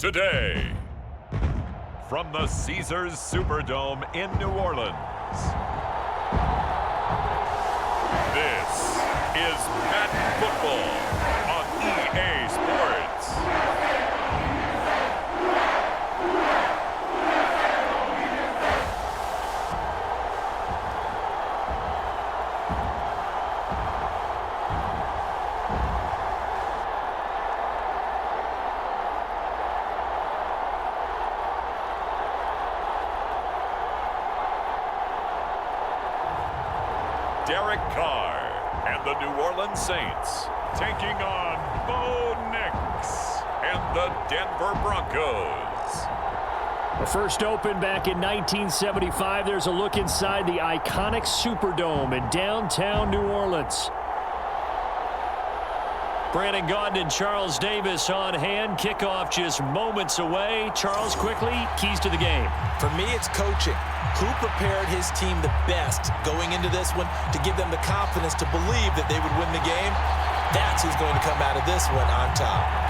today. From the Caesars Superdome in New Orleans, this is Madden Football on EA Sports. Derek Carr and the New Orleans Saints taking on Bo Nix and the Denver Broncos. The first opened back in 1975. There's a look inside the iconic Superdome in downtown New Orleans. Brandon Gaudin and Charles Davis on hand. Kickoff just moments away. Charles, quickly, keys to the game. For me, it's coaching. Who prepared his team the best going into this one to give them the confidence to believe that they would win the game? That's who's going to come out of this one on top.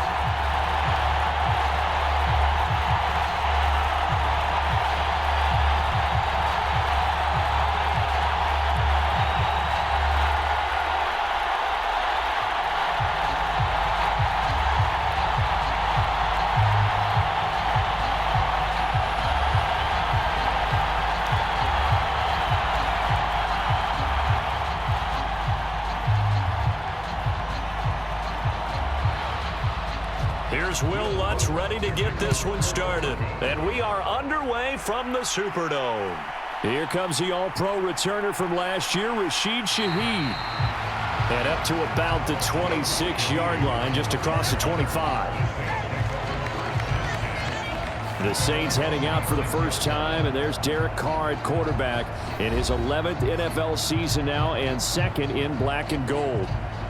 Here's Will Lutz ready to get this one started. And we are underway from the Superdome. Here comes the All-Pro returner from last year, Rashid Shaheed. And up to about the 26-yard line, just across the 25. The Saints heading out for the first time, and there's Derek Carr at quarterback in his 11th NFL season now and second in black and gold.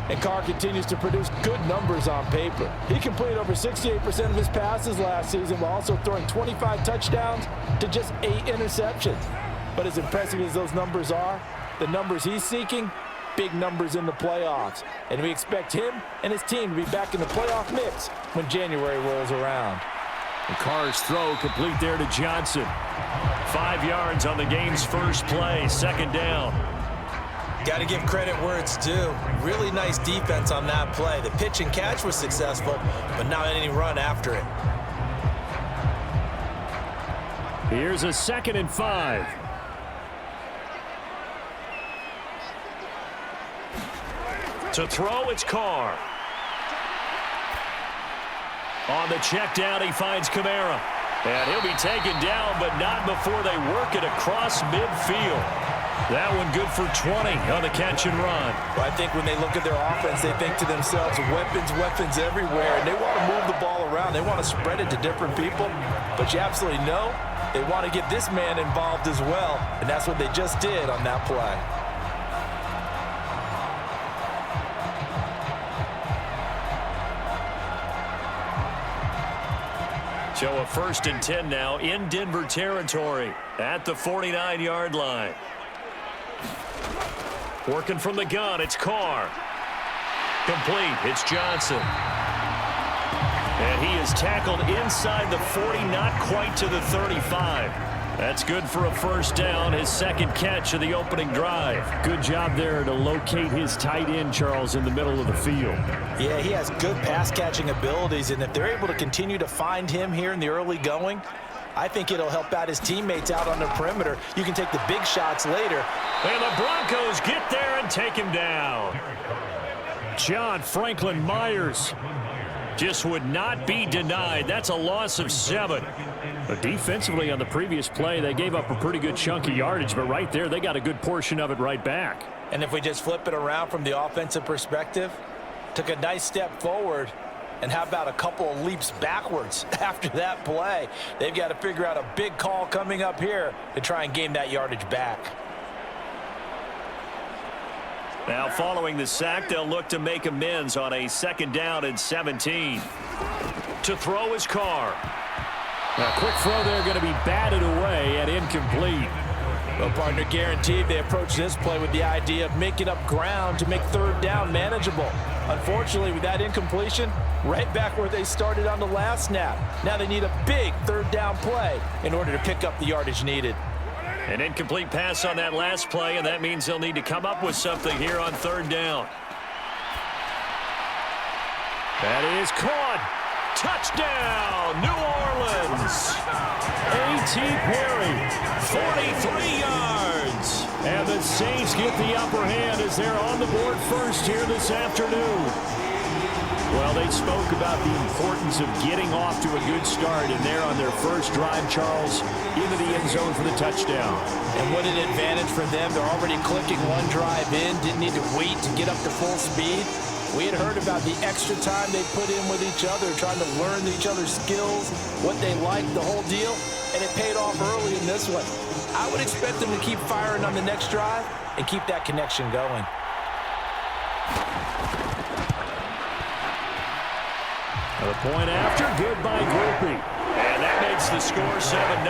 And Carr continues to produce good numbers on paper. He completed over 68% of his passes last season while also throwing 25 touchdowns to just 8 interceptions. But as impressive as those numbers are, the numbers he's seeking, big numbers in the playoffs. And we expect him and his team to be back in the playoff mix when January rolls around. And Carr's throw complete there to Johnson. 5 yards on the game's first play, second down. Got to give credit where it's due. Really nice defense on that play. The pitch and catch was successful, but not any run after it. Here's a 2nd and 5. To throw, it's Carr. On the check down, he finds Kamara. And he'll be taken down, but not before they work it across midfield. That one good for 20 on the catch and run. Well, I think when they look at their offense, they think to themselves, weapons everywhere. And they want to move the ball around. They want to spread it to different people. But you absolutely know they want to get this man involved as well. And that's what they just did on that play. So a 1st and 10 now in Denver territory at the 49-yard line. Working from the gun, it's Carr. Complete, it's Johnson. And he is tackled inside the 40, not quite to the 35. That's good for a first down, his second catch of the opening drive. Good job there to locate his tight end, Charles, in the middle of the field. Yeah, he has good pass-catching abilities, and if they're able to continue to find him here in the early going, I think it'll help out his teammates out on the perimeter. You can take the big shots later. And the Broncos get there and take him down. John Franklin Myers just would not be denied. That's a loss of 7. But defensively on the previous play, they gave up a pretty good chunk of yardage, but right there, they got a good portion of it right back. And if we just flip it around from the offensive perspective, took a nice step forward, and how about a couple of leaps backwards after that play? They've got to figure out a big call coming up here to try and gain that yardage back. Now following the sack, they'll look to make amends on a 2nd down and 17. To throw is Carr. A quick throw there going to be batted away and incomplete. Well, partner, guaranteed they approach this play with the idea of making up ground to make 3rd down manageable. Unfortunately, with that incompletion, right back where they started on the last snap. Now they need a big third down play in order to pick up the yardage needed. An incomplete pass on that last play, and that means they'll need to come up with something here on third down. That is caught. Touchdown, New Orleans. A.T. Perry, 43 yards. And the Saints get the upper hand as they're on the board first here this afternoon. Well, they spoke about the importance of getting off to a good start, and they're on their first drive, Charles, into the end zone for the touchdown. And what an advantage for them. They're already clicking one drive in, didn't need to wait to get up to full speed. We had heard about the extra time they put in with each other, trying to learn each other's skills, what they like, the whole deal, and it paid off early in this one. I would expect them to keep firing on the next drive and keep that connection going. The point after, good by Groupie. And that makes the score 7-0.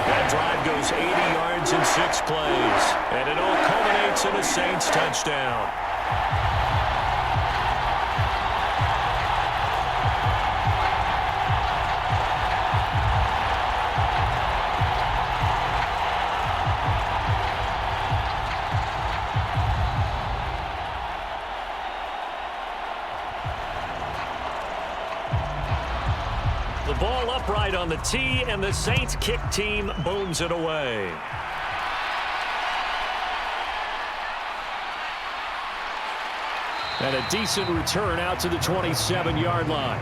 That drive goes 80 yards in 6 plays. And it all culminates in a Saints touchdown. The ball upright on the tee, and the Saints kick team booms it away. And a decent return out to the 27-yard line.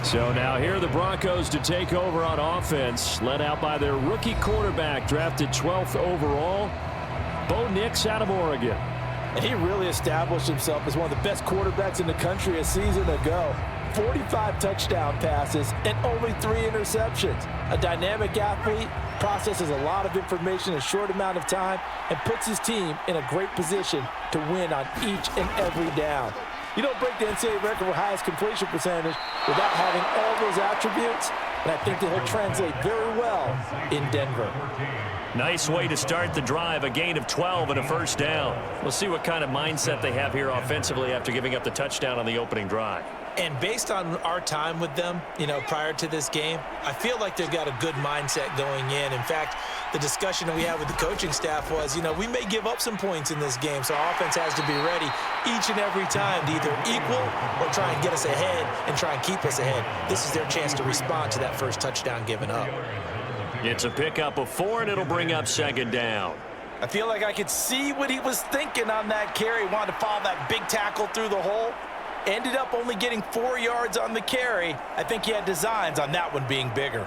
So now here are the Broncos to take over on offense, led out by their rookie quarterback, drafted 12th overall, Bo Nix out of Oregon. And he really established himself as one of the best quarterbacks in the country a season ago. 45 touchdown passes and only 3 interceptions. A dynamic athlete, processes a lot of information in a short amount of time, and puts his team in a great position to win on each and every down. You don't break the NCAA record for highest completion percentage without having all those attributes, and I think that he'll translate very well in Denver. Nice way to start the drive, a gain of 12 and a first down. We'll see what kind of mindset they have here offensively after giving up the touchdown on the opening drive. And based on our time with them, prior to this game, I feel like they've got a good mindset going in. In fact, the discussion that we had with the coaching staff was, we may give up some points in this game, so our offense has to be ready each and every time to either equal or try and get us ahead and try and keep us ahead. This is their chance to respond to that first touchdown given up. It's a pickup of 4, and it'll bring up second down. I feel like I could see what he was thinking on that carry. He wanted to follow that big tackle through the hole. Ended up only getting 4 yards on the carry. I think he had designs on that one being bigger.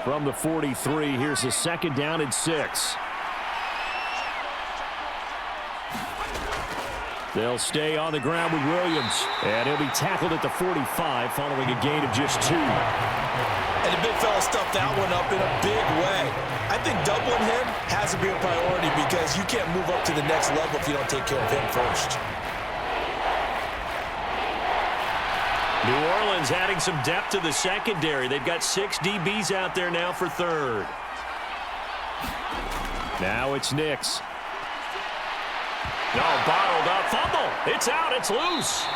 From the 43, here's a second down and 6. They'll stay on the ground with Williams. And he'll be tackled at the 45 following a gain of just 2. And the big fella stuffed that one up in a big way. I think doubling him has to be a priority because you can't move up to the next level if you don't take care of him first. New Orleans adding some depth to the secondary. They've got 6 DBs out there now for third. Now it's Nix. No, bottled up. Fumble. It's out. It's loose.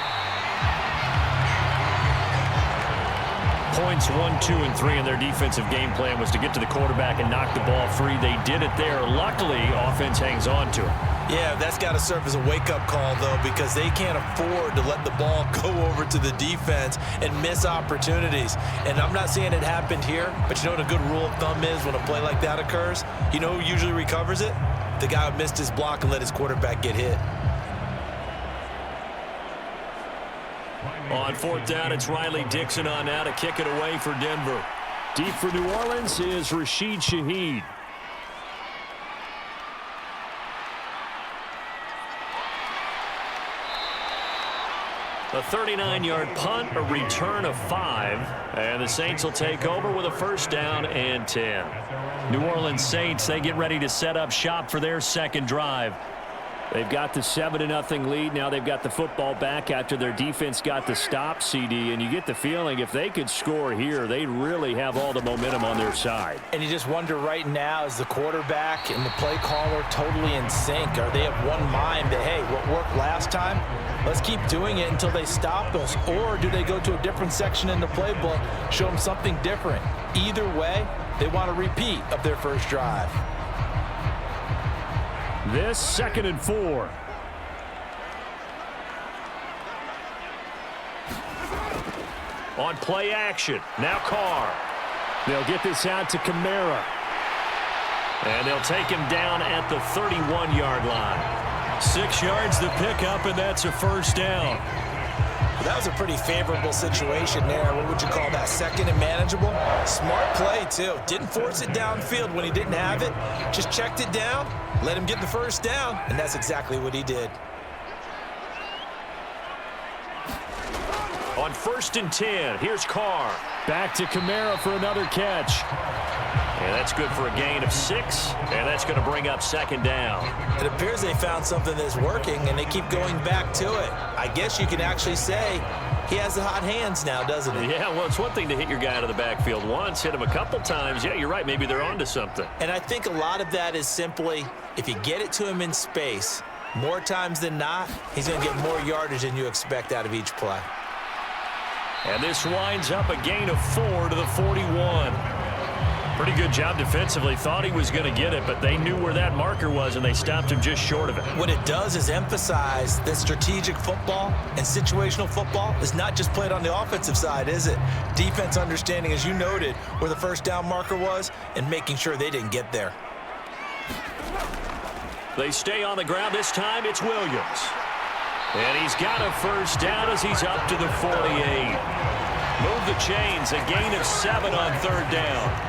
Points 1, 2, and 3 in their defensive game plan was to get to the quarterback and knock the ball free. They did it there. Luckily, offense hangs on to it. Yeah, that's got to serve as a wake-up call, though, because they can't afford to let the ball go over to the defense and miss opportunities. And I'm not saying it happened here, but you know what a good rule of thumb is when a play like that occurs? You know who usually recovers it? The guy who missed his block and let his quarterback get hit. On fourth down, it's Riley Dixon on now to kick it away for Denver. Deep for New Orleans is Rashid Shaheed. A 39-yard punt, a return of 5, and the Saints will take over with a first down and 10. New Orleans Saints, they get ready to set up shop for their second drive. They've got the 7-0 lead. Now they've got the football back after their defense got the stop, CD. And you get the feeling if they could score here, they really have all the momentum on their side. And you just wonder right now, is the quarterback and the play caller totally in sync? Are they of one mind that, hey, what worked last time, let's keep doing it until they stop us? Or do they go to a different section in the playbook, show them something different? Either way, they want a repeat of their first drive. This 2nd and 4. On play action. Now Carr. They'll get this out to Kamara. And they'll take him down at the 31-yard line. 6 yards to pick up, and that's a first down. That was a pretty favorable situation there. What would you call that? 2nd and manageable? Smart play, too. Didn't force it downfield when he didn't have it. Just checked it down, let him get the first down, and that's exactly what he did. On 1st and 10, here's Carr. Back to Kamara for another catch. And that's good for a gain of 6, and that's going to bring up 2nd down. It appears they found something that's working, and they keep going back to it. I guess you can actually say he has the hot hands now, doesn't he? Yeah, well, it's one thing to hit your guy out of the backfield once, hit him a couple times. Yeah, you're right. Maybe they're onto something. And I think a lot of that is simply if you get it to him in space, more times than not, he's going to get more yardage than you expect out of each play. And this winds up a gain of 4 to the 41. Pretty good job defensively. Thought he was going to get it, but they knew where that marker was, and they stopped him just short of it. What it does is emphasize that strategic football and situational football is not just played on the offensive side, is it? Defense understanding, as you noted, where the first down marker was and making sure they didn't get there. They stay on the ground. This time it's Williams. And he's got a first down as he's up to the 48. Move the chains. A gain of 7 on 3rd down.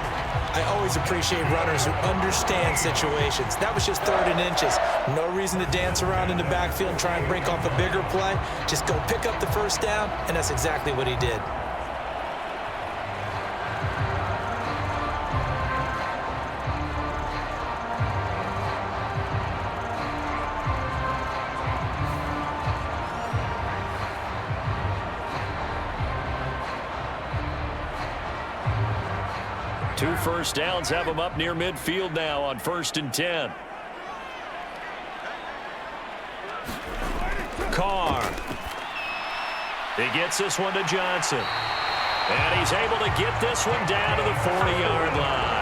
I always appreciate runners who understand situations. That was just 3rd and inches. No reason to dance around in the backfield and try and break off a bigger play. Just go pick up the first down, and that's exactly what he did. Two first downs have him up near midfield now on 1st and 10. Carr. He gets this one to Johnson. And he's able to get this one down to the 40-yard line.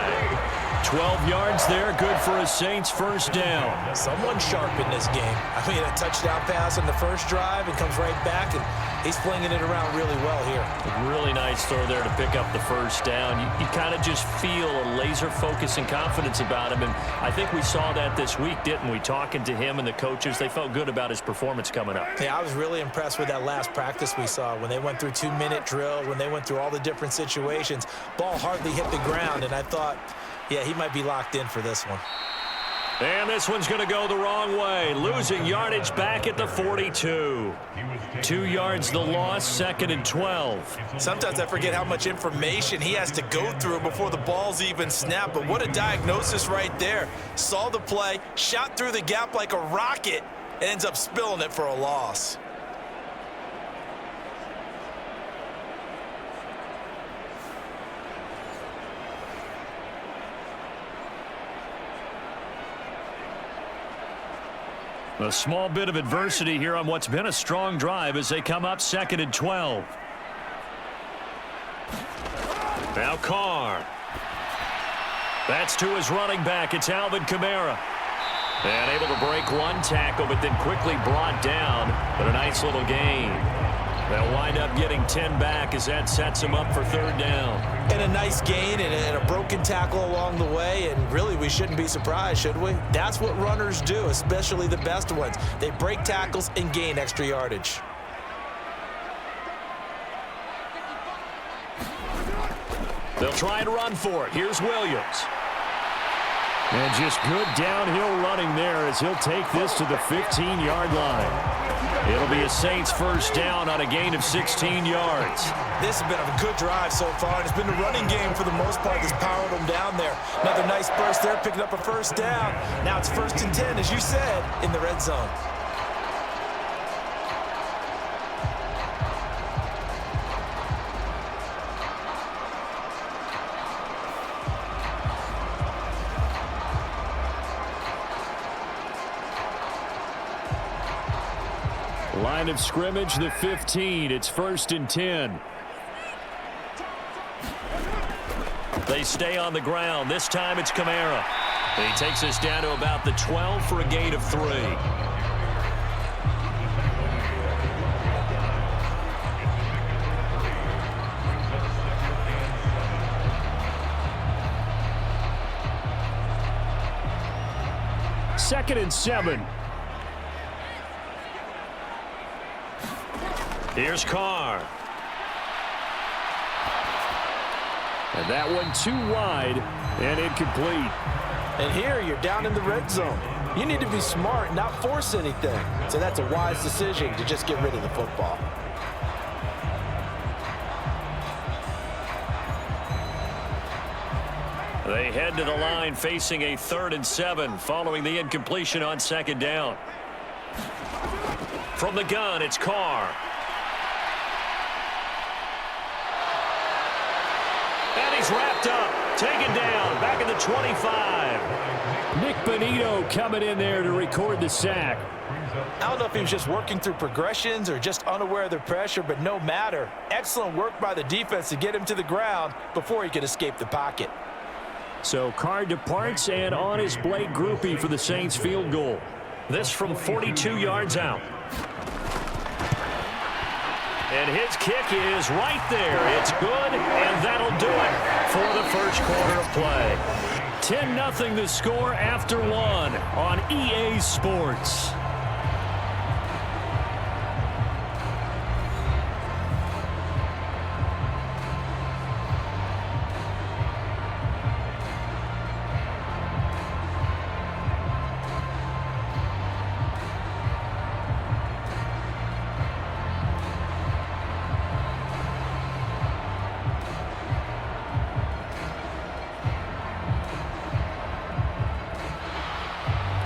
12 yards there, good for a Saints first down. Someone sharp in this game. I mean, a touchdown pass on the first drive and comes right back, and he's flinging it around really well here. A really nice throw there to pick up the first down. You kind of just feel a laser focus and confidence about him, and I think we saw that this week, didn't we? Talking to him and the coaches, they felt good about his performance coming up. Yeah, I was really impressed with that last practice we saw when they went through 2-minute drill, when they went through all the different situations. Ball hardly hit the ground, and I thought, yeah, he might be locked in for this one. And this one's going to go the wrong way. Losing yardage back at the 42. 2 yards the loss, 2nd and 12. Sometimes I forget how much information he has to go through before the ball's even snapped. But what a diagnosis right there. Saw the play, shot through the gap like a rocket, and ends up spilling it for a loss. A small bit of adversity here on what's been a strong drive as they come up 2nd and 12. Now Carr. That's to his running back. It's Alvin Kamara. And able to break one tackle, but then quickly brought down. But a nice little gain. They'll wind up getting 10 back as that sets them up for 3rd down. And a nice gain and a broken tackle along the way, and really we shouldn't be surprised, should we? That's what runners do, especially the best ones. They break tackles and gain extra yardage. They'll try and run for it. Here's Williams. And just good downhill running there as he'll take this to the 15-yard line. It'll be a Saints first down on a gain of 16 yards. This has been a good drive so far. It's been the running game for the most part that's powered them down there. Another nice burst there, picking up a first down. Now it's 1st and 10, as you said, in the red zone. Line of scrimmage, the 15. It's 1st and 10. They stay on the ground. This time it's Kamara. He takes us down to about the 12 for a gain of 3. Second and 7. Here's Carr. And that one too wide and incomplete. And here you're down in the red zone. You need to be smart and not force anything. So that's a wise decision to just get rid of the football. They head to the line facing a 3rd and 7 following the incompletion on 2nd down. From the gun, it's Carr. And he's wrapped up, taken down, back at the 25. Nick Bonito coming in there to record the sack. I don't know if he was just working through progressions or just unaware of the pressure, but no matter. Excellent work by the defense to get him to the ground before he could escape the pocket. So Carr departs, and on his Blake Groupie for the Saints field goal. This from 42 yards out. And his kick is right there. It's good, and that'll do it for the first quarter of play. 10-0 the score after 1 on EA Sports.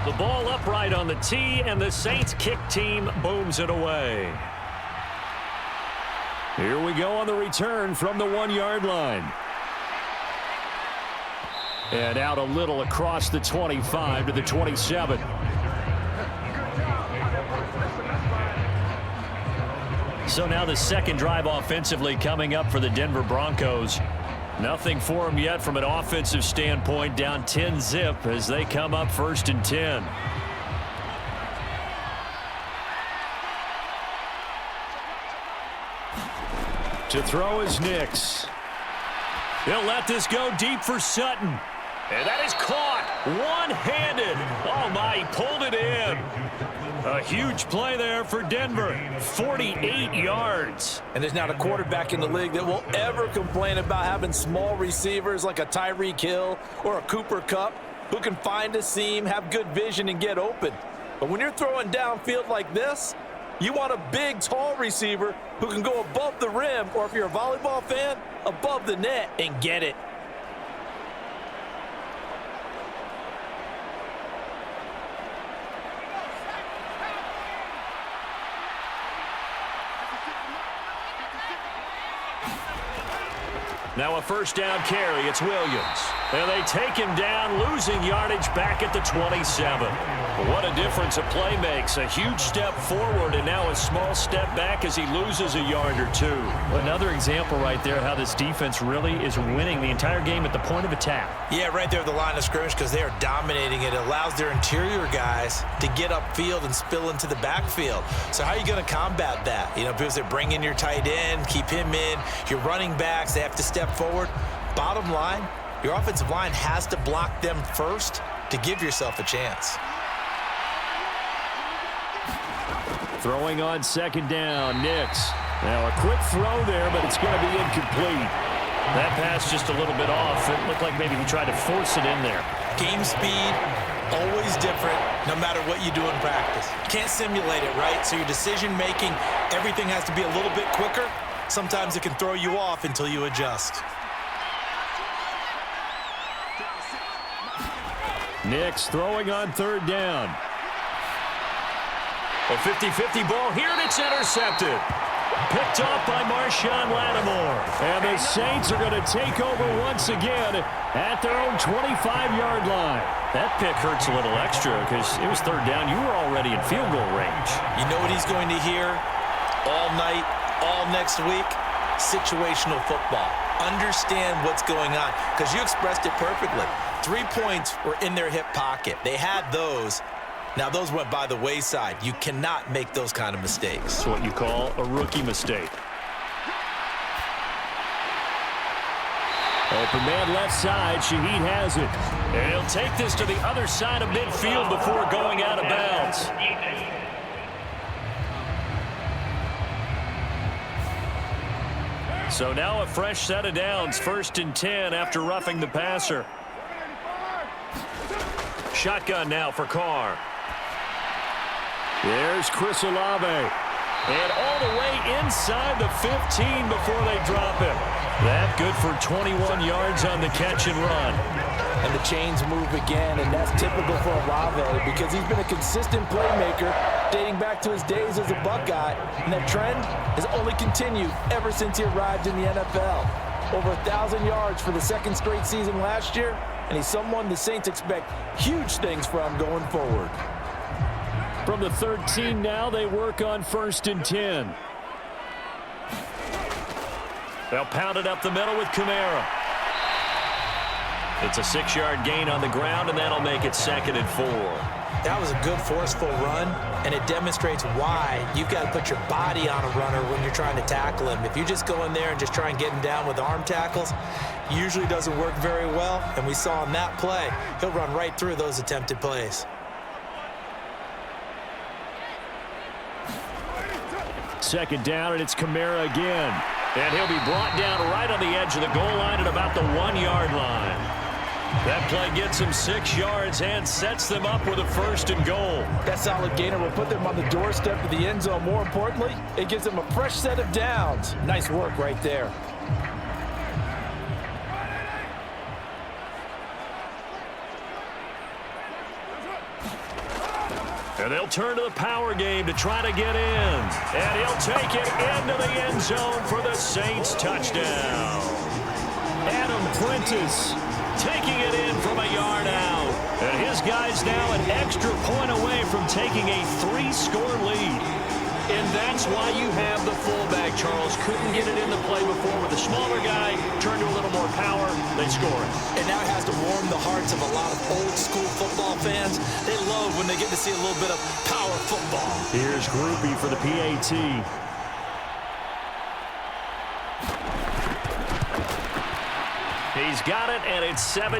The ball upright on the tee, and the Saints kick team booms it away. Here we go on the return from the 1-yard line. And out a little across the 25 to the 27. So now the second drive offensively coming up for the Denver Broncos. Nothing for them yet from an offensive standpoint, down 10-zip as they come up 1st and 10. To throw is Nix. He'll let this go deep for Sutton. And that is caught one-handed. Oh, my, he pulled it in. A huge play there for Denver, 48 yards. And there's not a quarterback in the league that will ever complain about having small receivers like a Tyreek Hill or a Cooper Kupp who can find a seam, have good vision, and get open. But when you're throwing downfield like this, you want a big, tall receiver who can go above the rim, or if you're a volleyball fan, above the net and get it. Now a first down carry. It's Williams. And they take him down, losing yardage back at the 27. What a difference a play makes. A huge step forward and now a small step back as he loses a yard or two. Another example right there how this defense really is winning the entire game at the point of attack. Yeah, right there at the line of scrimmage because they are dominating it. It allows their interior guys to get upfield and spill into the backfield. So how are you going to combat that? You know, because they bring in your tight end, keep him in. Your running backs, they have to step forward. Bottom line, your offensive line has to block them first to give yourself a chance. Throwing on second down, Nix. Now a quick throw there, but it's going to be incomplete. That pass just a little bit off. It looked like maybe he tried to force it in there. Game speed, always different, no matter what you do in practice. Can't simulate it, right? So your decision-making, everything has to be a little bit quicker. Sometimes it can throw you off until you adjust. Nix throwing on third down. A 50-50 ball here, and it's intercepted. Picked off by Marshawn Lattimore. And the Saints are going to take over once again at their own 25-yard line. That pick hurts a little extra because it was third down. You were already in field goal range. You know what he's going to hear all night, all next week? Situational football. Understand what's going on because you expressed it perfectly. 3 points were in their hip pocket. They had those. Now, those went by the wayside. You cannot make those kind of mistakes. It's what you call a rookie mistake. Open man left side. Shaheed has it. And he'll take this to the other side of midfield before going out of bounds. So now a fresh set of downs. 1st and 10 after roughing the passer. Shotgun now for Carr. There's Chris Olave. And all the way inside the 15 before they drop him. That good for 21 yards on the catch and run. And the chains move again, and that's typical for Olave because he's been a consistent playmaker dating back to his days as a Buckeye. And that trend has only continued ever since he arrived in the NFL. Over 1,000 yards for the 2nd straight season last year, and he's someone the Saints expect huge things from going forward. From the 13 now, they work on 1st and 10. They'll pound it up the middle with Kamara. It's a 6-yard gain on the ground, and that'll make it 2nd and 4. That was a good forceful run, and it demonstrates why you've got to put your body on a runner when you're trying to tackle him. If you just go in there and just try and get him down with arm tackles, usually doesn't work very well, and we saw in that play, he'll run right through those attempted plays. 2nd down, and it's Kamara again. And he'll be brought down right on the edge of the goal line at about the 1-yard line. That play gets him 6 yards and sets them up with a 1st and goal. That solid gainer will put them on the doorstep of the end zone. More importantly, it gives them a fresh set of downs. Nice work right there. And they'll turn to the power game to try to get in. And he'll take it into the end zone for the Saints touchdown. Adam Prentice taking it in from a yard out. And his guy's now an extra point away from taking a 3-score lead. And that's why you have the fullback, Charles. Couldn't get it into play before with a smaller guy. Turned to a little more power. They score it. And now it has to warm the hearts of a lot of old-school football fans. They love when they get to see a little bit of power football. Here's Groupie for the PAT. He's got it, and it's 17-0.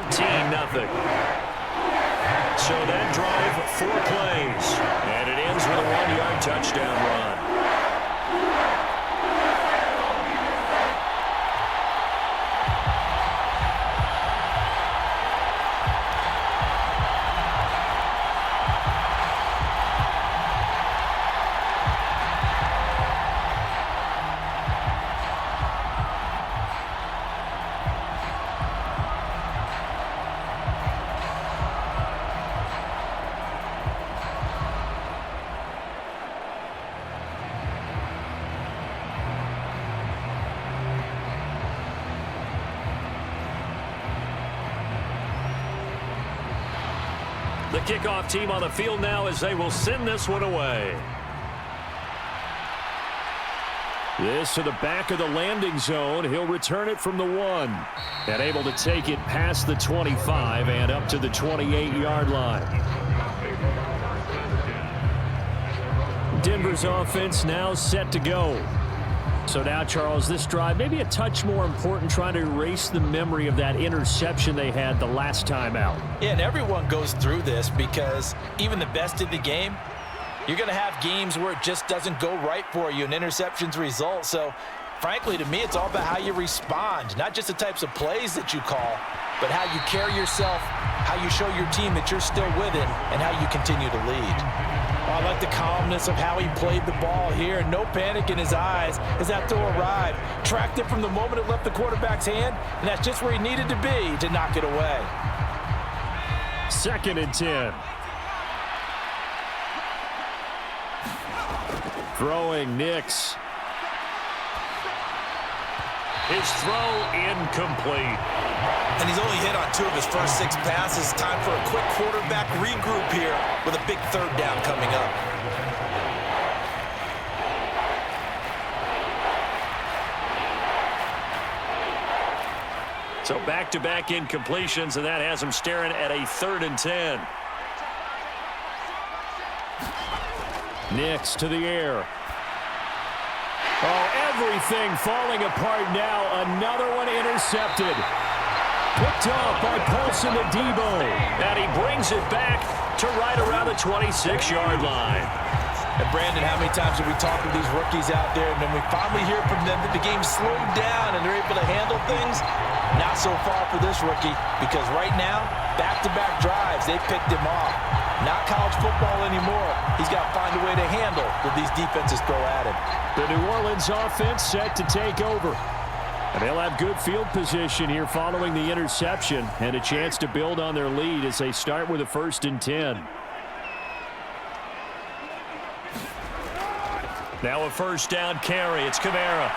So that drive, 4 plays. And it ends with a 1-yard touchdown run. The kickoff team on the field now as they will send this one away. This to the back of the landing zone. He'll return it from the 1. And able to take it past the 25 and up to the 28-yard line. Denver's offense now set to go. So now, Charles, this drive maybe a touch more important, trying to erase the memory of that interception they had the last time out. Yeah, and everyone goes through this because even the best in the game, you're going to have games where it just doesn't go right for you and interceptions result. So frankly, to me, it's all about how you respond, not just the types of plays that you call, but how you carry yourself, how you show your team that you're still with it, and how you continue to lead. I like the calmness of how he played the ball here. No panic in his eyes as that throw arrived. Tracked it from the moment it left the quarterback's hand, and that's just where he needed to be to knock it away. 2nd and 10. Throwing Nix. His throw incomplete. And he's only hit on 2 of his first 6 passes. Time for a quick quarterback regroup here with a big 3rd down coming up. So back-to-back incompletions, and that has him staring at a 3rd and 10. Nix to the air. Oh, everything falling apart now. Another one intercepted. Picked off by Paulson to Debo. And he brings it back to right around the 26-yard line. And Brandon, how many times have we talked with these rookies out there, and then we finally hear from them that the game's slowed down and they're able to handle things? Not so far for this rookie, because right now, back-to-back drives, they picked him off. Not college football anymore. He's got to find a way to handle what these defenses throw at him. The New Orleans offense set to take over. And they'll have good field position here following the interception and a chance to build on their lead as they start with a 1st and 10. Now a 1st down carry. It's Kamara.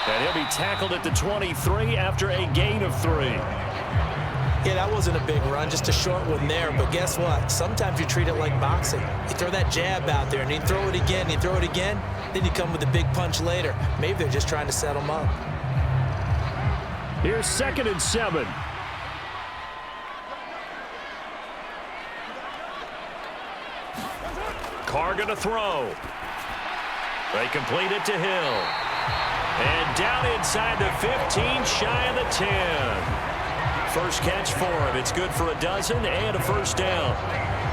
And he'll be tackled at the 23 after a gain of 3. Yeah, that wasn't a big run, just a short one there. But guess what? Sometimes you treat it like boxing. You throw that jab out there, and you throw it again, you throw it again, then you come with a big punch later. Maybe they're just trying to set them up. Here's 2nd and 7. Carr going to throw. They complete it to Hill. And down inside the 15, shy of the 10. First catch for him. It's good for a dozen and a 1st down.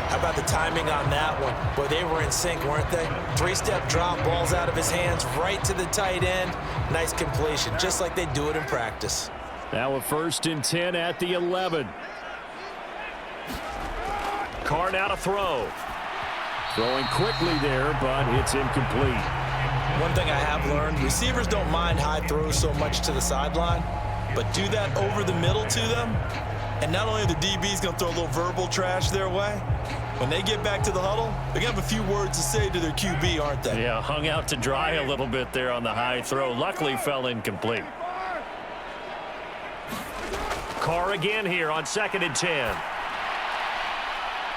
How about the timing on that one? Boy, they were in sync, weren't they? 3-step drop, balls out of his hands, right to the tight end. Nice completion, just like they do it in practice. Now a 1st and 10 at the 11. Carr now to throw. Throwing quickly there, but it's incomplete. One thing I have learned, receivers don't mind high throws so much to the sideline, but do that over the middle to them, and not only are the DBs going to throw a little verbal trash their way, when they get back to the huddle, they're going to have a few words to say to their QB, aren't they? Yeah, hung out to dry a little bit there on the high throw. Luckily fell incomplete. Carr again here on 2nd and 10.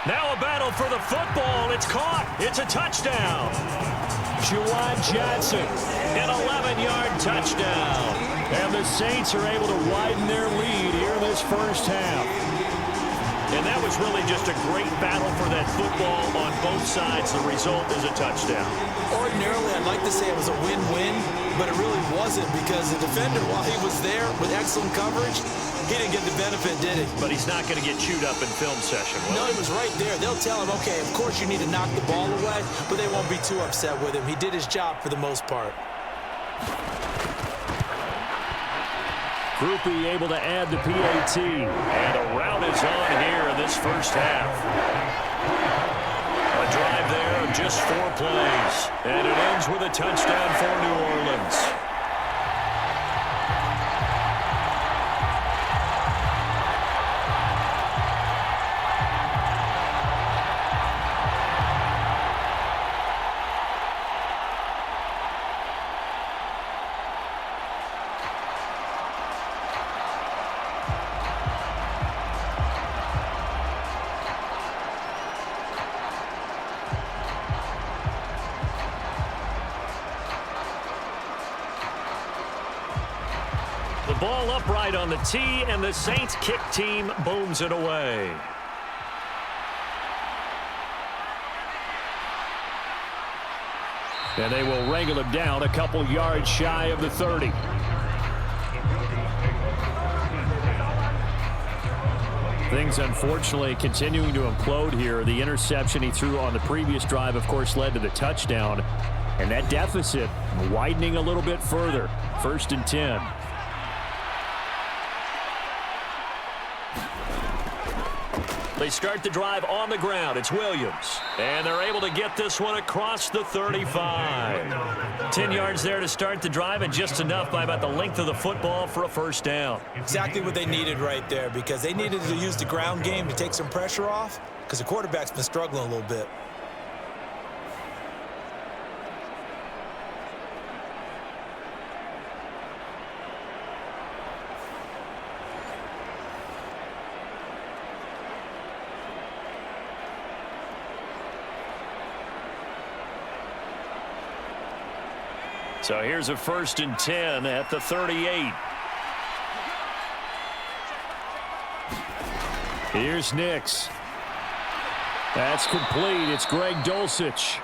Now a battle for the football. It's caught. It's a touchdown. Juwan Johnson, an 11-yard touchdown. And the Saints are able to widen their lead here in this 1st half. And that was really just a great battle for that football on both sides. The result is a touchdown. Ordinarily, I'd like to say it was a win-win, but it really wasn't, because the defender, while he was there with excellent coverage, he didn't get the benefit, did he? But he's not going to get chewed up in film session, will No, he was right there. They'll tell him, okay, of course you need to knock the ball away, but they won't be too upset with him. He did his job for the most part. Groupie able to add the PAT. And a rout is on here in this 1st half. A drive there of just 4 plays. And it ends with a touchdown for New Orleans. The ball upright on the tee, and the Saints kick team booms it away. And they will wrangle him down a couple yards shy of the 30. Things, unfortunately, continuing to implode here. The interception he threw on the previous drive, of course, led to the touchdown. And that deficit widening a little bit further. 1st and 10. They start the drive on the ground. It's Williams. And they're able to get this one across the 35. 10 yards there to start the drive, and just enough by about the length of the football for a 1st down. Exactly what they needed right there, because they needed to use the ground game to take some pressure off, because the quarterback's been struggling a little bit. So here's a 1st and 10 at the 38. Here's Nix. That's complete. It's Greg Dulcich.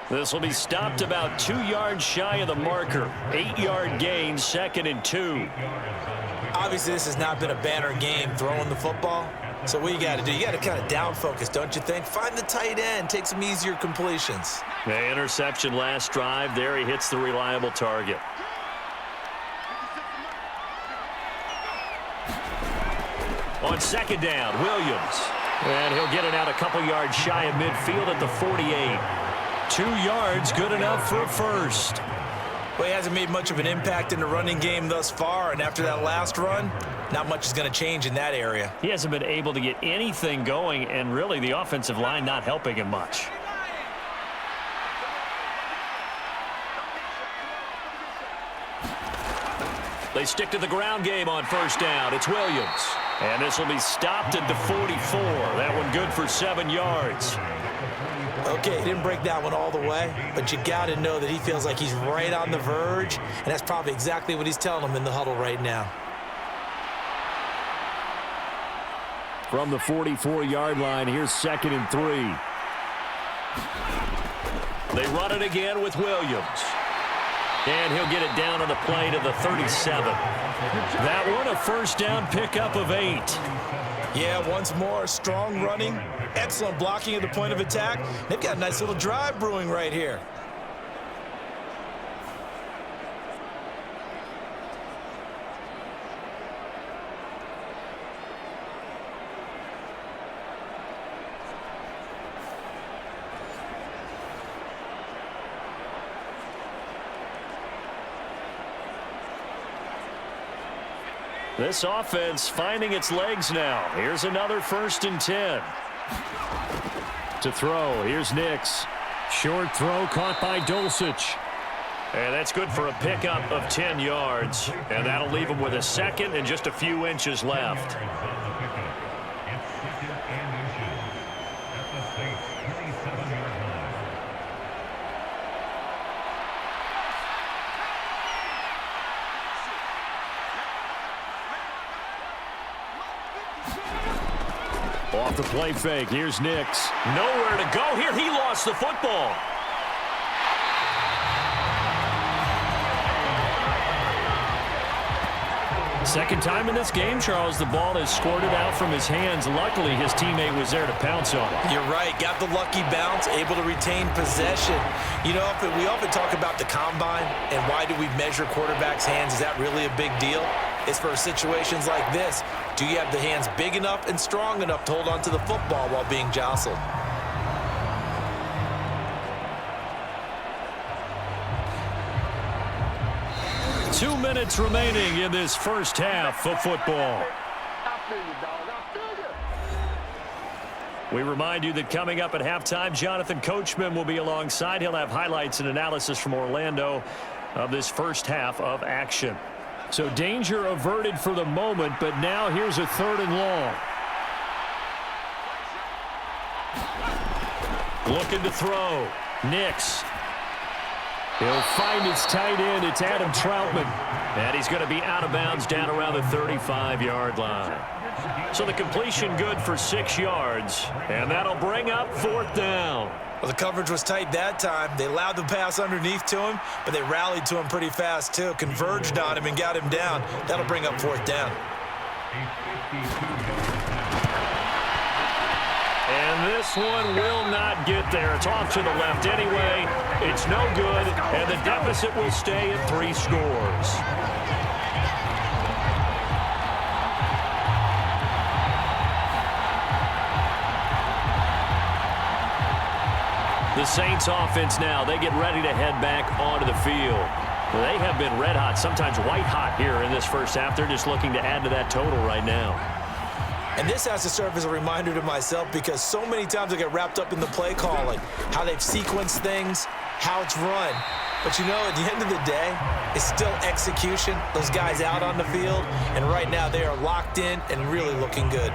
This will be stopped about 2 yards shy of the marker. 8-yard gain, 2nd and 2. Obviously, this has not been a banner game throwing the football. So what you got to do, you got to kind of down focus, don't you think? Find the tight end, take some easier completions. The interception last drive. There he hits the reliable target. On 2nd down, Williams. And he'll get it out a couple yards shy of midfield at the 48. 2 yards, good enough for a 1st. Well, he hasn't made much of an impact in the running game thus far, and after that last run, not much is going to change in that area. He hasn't been able to get anything going, and really the offensive line not helping him much. They stick to the ground game on 1st down. It's Williams. And this will be stopped at the 44. That one good for 7 yards. Okay, he didn't break that one all the way, but you got to know that he feels like he's right on the verge, and that's probably exactly what he's telling them in the huddle right now. From the 44-yard line, here's 2nd and 3. They run it again with Williams. And he'll get it down on the play to the 37. That one, a 1st down pickup of 8. Yeah, once more, strong running, excellent blocking at the point of attack. They've got a nice little drive brewing right here. This offense finding its legs now. Here's another 1st and 10. To throw, here's Nix. Short throw caught by Dulcich. And that's good for a pickup of 10 yards. And that'll leave him with a 2nd and just a few inches left. Off the play fake, here's Nix. Nowhere to go here. He lost the football. Second time in this game, Charles, the ball has squirted out from his hands. Luckily, his teammate was there to pounce on it. You're right. Got the lucky bounce, able to retain possession. You know, we often talk about the combine and why do we measure quarterbacks' hands. Is that really a big deal? It's for situations like this. Do you have the hands big enough and strong enough to hold on to the football while being jostled? Two minutes remaining in this first half of football. We remind you that coming up at halftime, Jonathan Coachman will be alongside. He'll have highlights and analysis from Orlando of this first half of action. So danger averted for the moment, but now here's a 3rd and long. Looking to throw. Nix. He'll find his tight end. It's Adam Troutman. And he's going to be out of bounds down around the 35-yard line. So the completion good for 6 yards. And that'll bring up 4th down. Well, the coverage was tight that time. They allowed the pass underneath to him, but they rallied to him pretty fast, too. Converged on him and got him down. That'll bring up 4th down. And this this one will not get there. It's off to the left anyway. It's no good, and the deficit will stay at 3 scores. The Saints offense now, they get ready to head back onto the field. They have been red hot, sometimes white hot here in this first half. They're just looking to add to that total right now. And this has to serve as a reminder to myself because so many times I get wrapped up in the play calling, how they've sequenced things, how it's run. But, you know, at the end of the day, it's still execution. Those guys out on the field, and right now they are locked in and really looking good.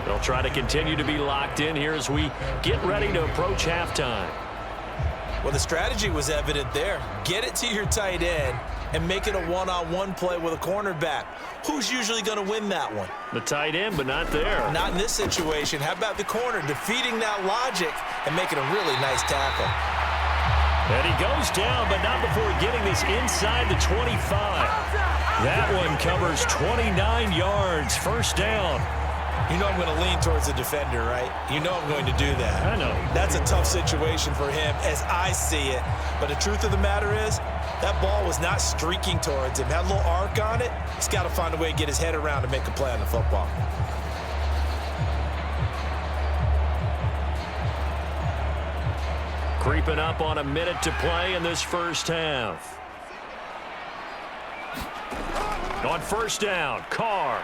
They'll try to continue to be locked in here as we get ready to approach halftime. Well, the strategy was evident there. Get it to your tight end and make it a one-on-one play with a cornerback. Who's usually going to win that one? The tight end, but not there. Not in this situation. How about the corner defeating that logic and making a really nice tackle? And he goes down, but not before getting this inside the 25. That one covers 29 yards. First down. You know I'm going to lean towards the defender, right? You know I'm going to do that. I know. That's a tough situation for him as I see it. But the truth of the matter is, that ball was not streaking towards him. Had a little arc on it. He's got to find a way to get his head around and make a play on the football. Creeping up on a minute to play in this first half. On first down, Carr.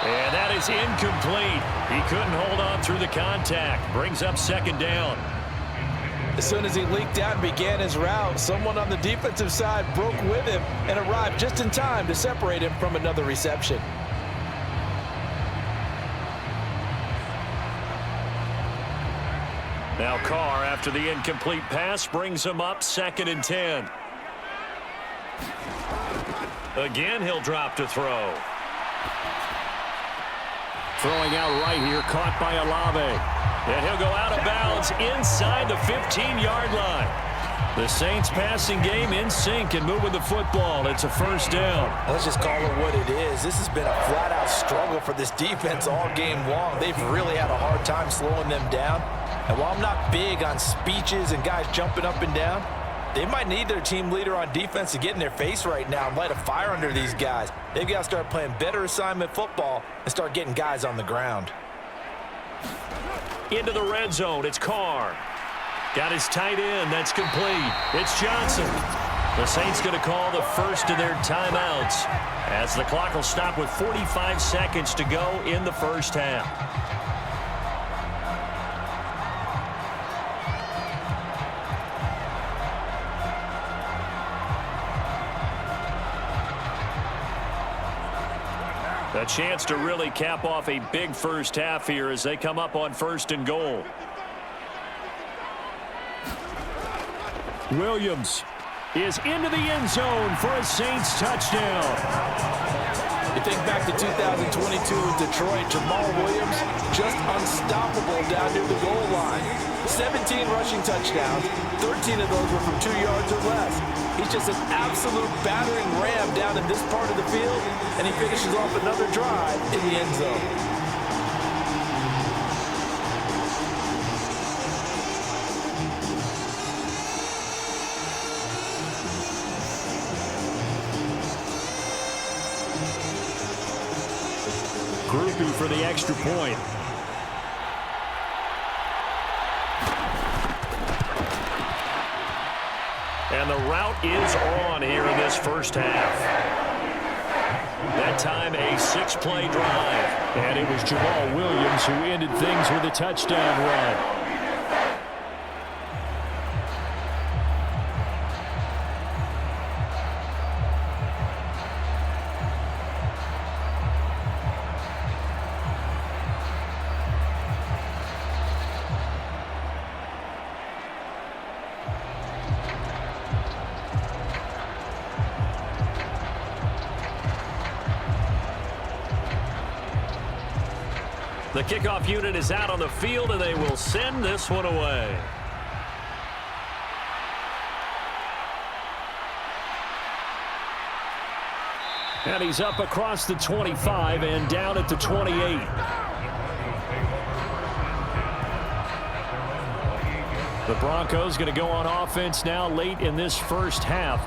And that is incomplete. He couldn't hold on through the contact. Brings up second down. As soon as he leaked out and began his route, someone on the defensive side broke with him and arrived just in time to separate him from another reception. Now Carr, after the incomplete pass, brings him up 2nd and 10. Again, he'll drop to throw. Throwing out right here, caught by Olave. And he'll go out of bounds inside the 15-yard line. The Saints passing game in sync and moving the football. It's a first down. Let's just call it what it is. This has been a flat-out struggle for this defense all game long. They've really had a hard time slowing them down. And while I'm not big on speeches and guys jumping up and down, they might need their team leader on defense to get in their face right now and light a fire under these guys. They've got to start playing better assignment football and start getting guys on the ground. Into the red zone, it's Carr. Got his tight end, that's complete. It's Johnson. The Saints going to call the first of their timeouts as the clock will stop with 45 seconds to go in the first half. A chance to really cap off a big first half here as they come up on 1st and goal. Williams is into the end zone for a Saints touchdown. You think back to 2022 with Detroit, Jamal Williams just unstoppable down near the goal line. 17 rushing touchdowns, 13 of those were from 2 yards or less. He's just an absolute battering ram down in this part of the field, and he finishes off another drive in the end zone. Groupie for the extra point. And the route is on here in this first half. That time a 6-play drive. And it was Jamal Williams who ended things with a touchdown run. The kickoff unit is out on the field, and they will send this one away. And he's up across the 25 and down at the 28. The Broncos going to go on offense now late in this first half.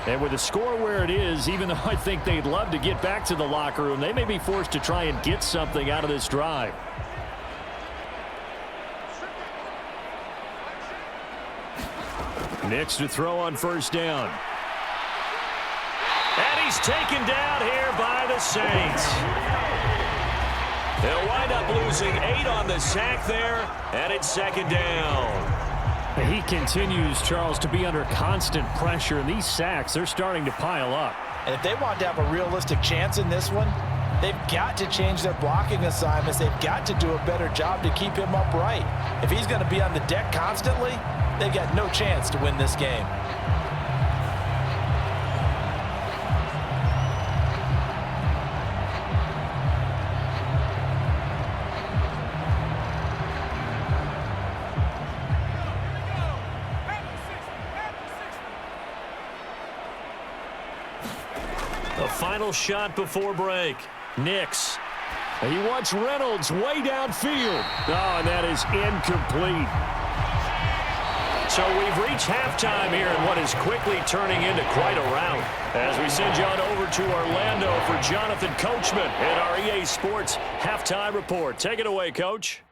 And with the score where it is, even though I think they'd love to get back to the locker room, they may be forced to try and get something out of this drive. Next to throw on first down. And he's taken down here by the Saints. They'll wind up losing 8 on the sack there, and it's second down. He continues, Charles, to be under constant pressure, and these sacks, they're starting to pile up. And if they want to have a realistic chance in this one, they've got to change their blocking assignments. They've got to do a better job to keep him upright. If he's going to be on the deck constantly, they've got no chance to win this game. The final shot before break. Nix. He wants Reynolds way downfield. Oh, and that is incomplete. So we've reached halftime here in what is quickly turning into quite a rout. As we send you on over to Orlando for Jonathan Coachman at our EA Sports Halftime Report. Take it away, Coach.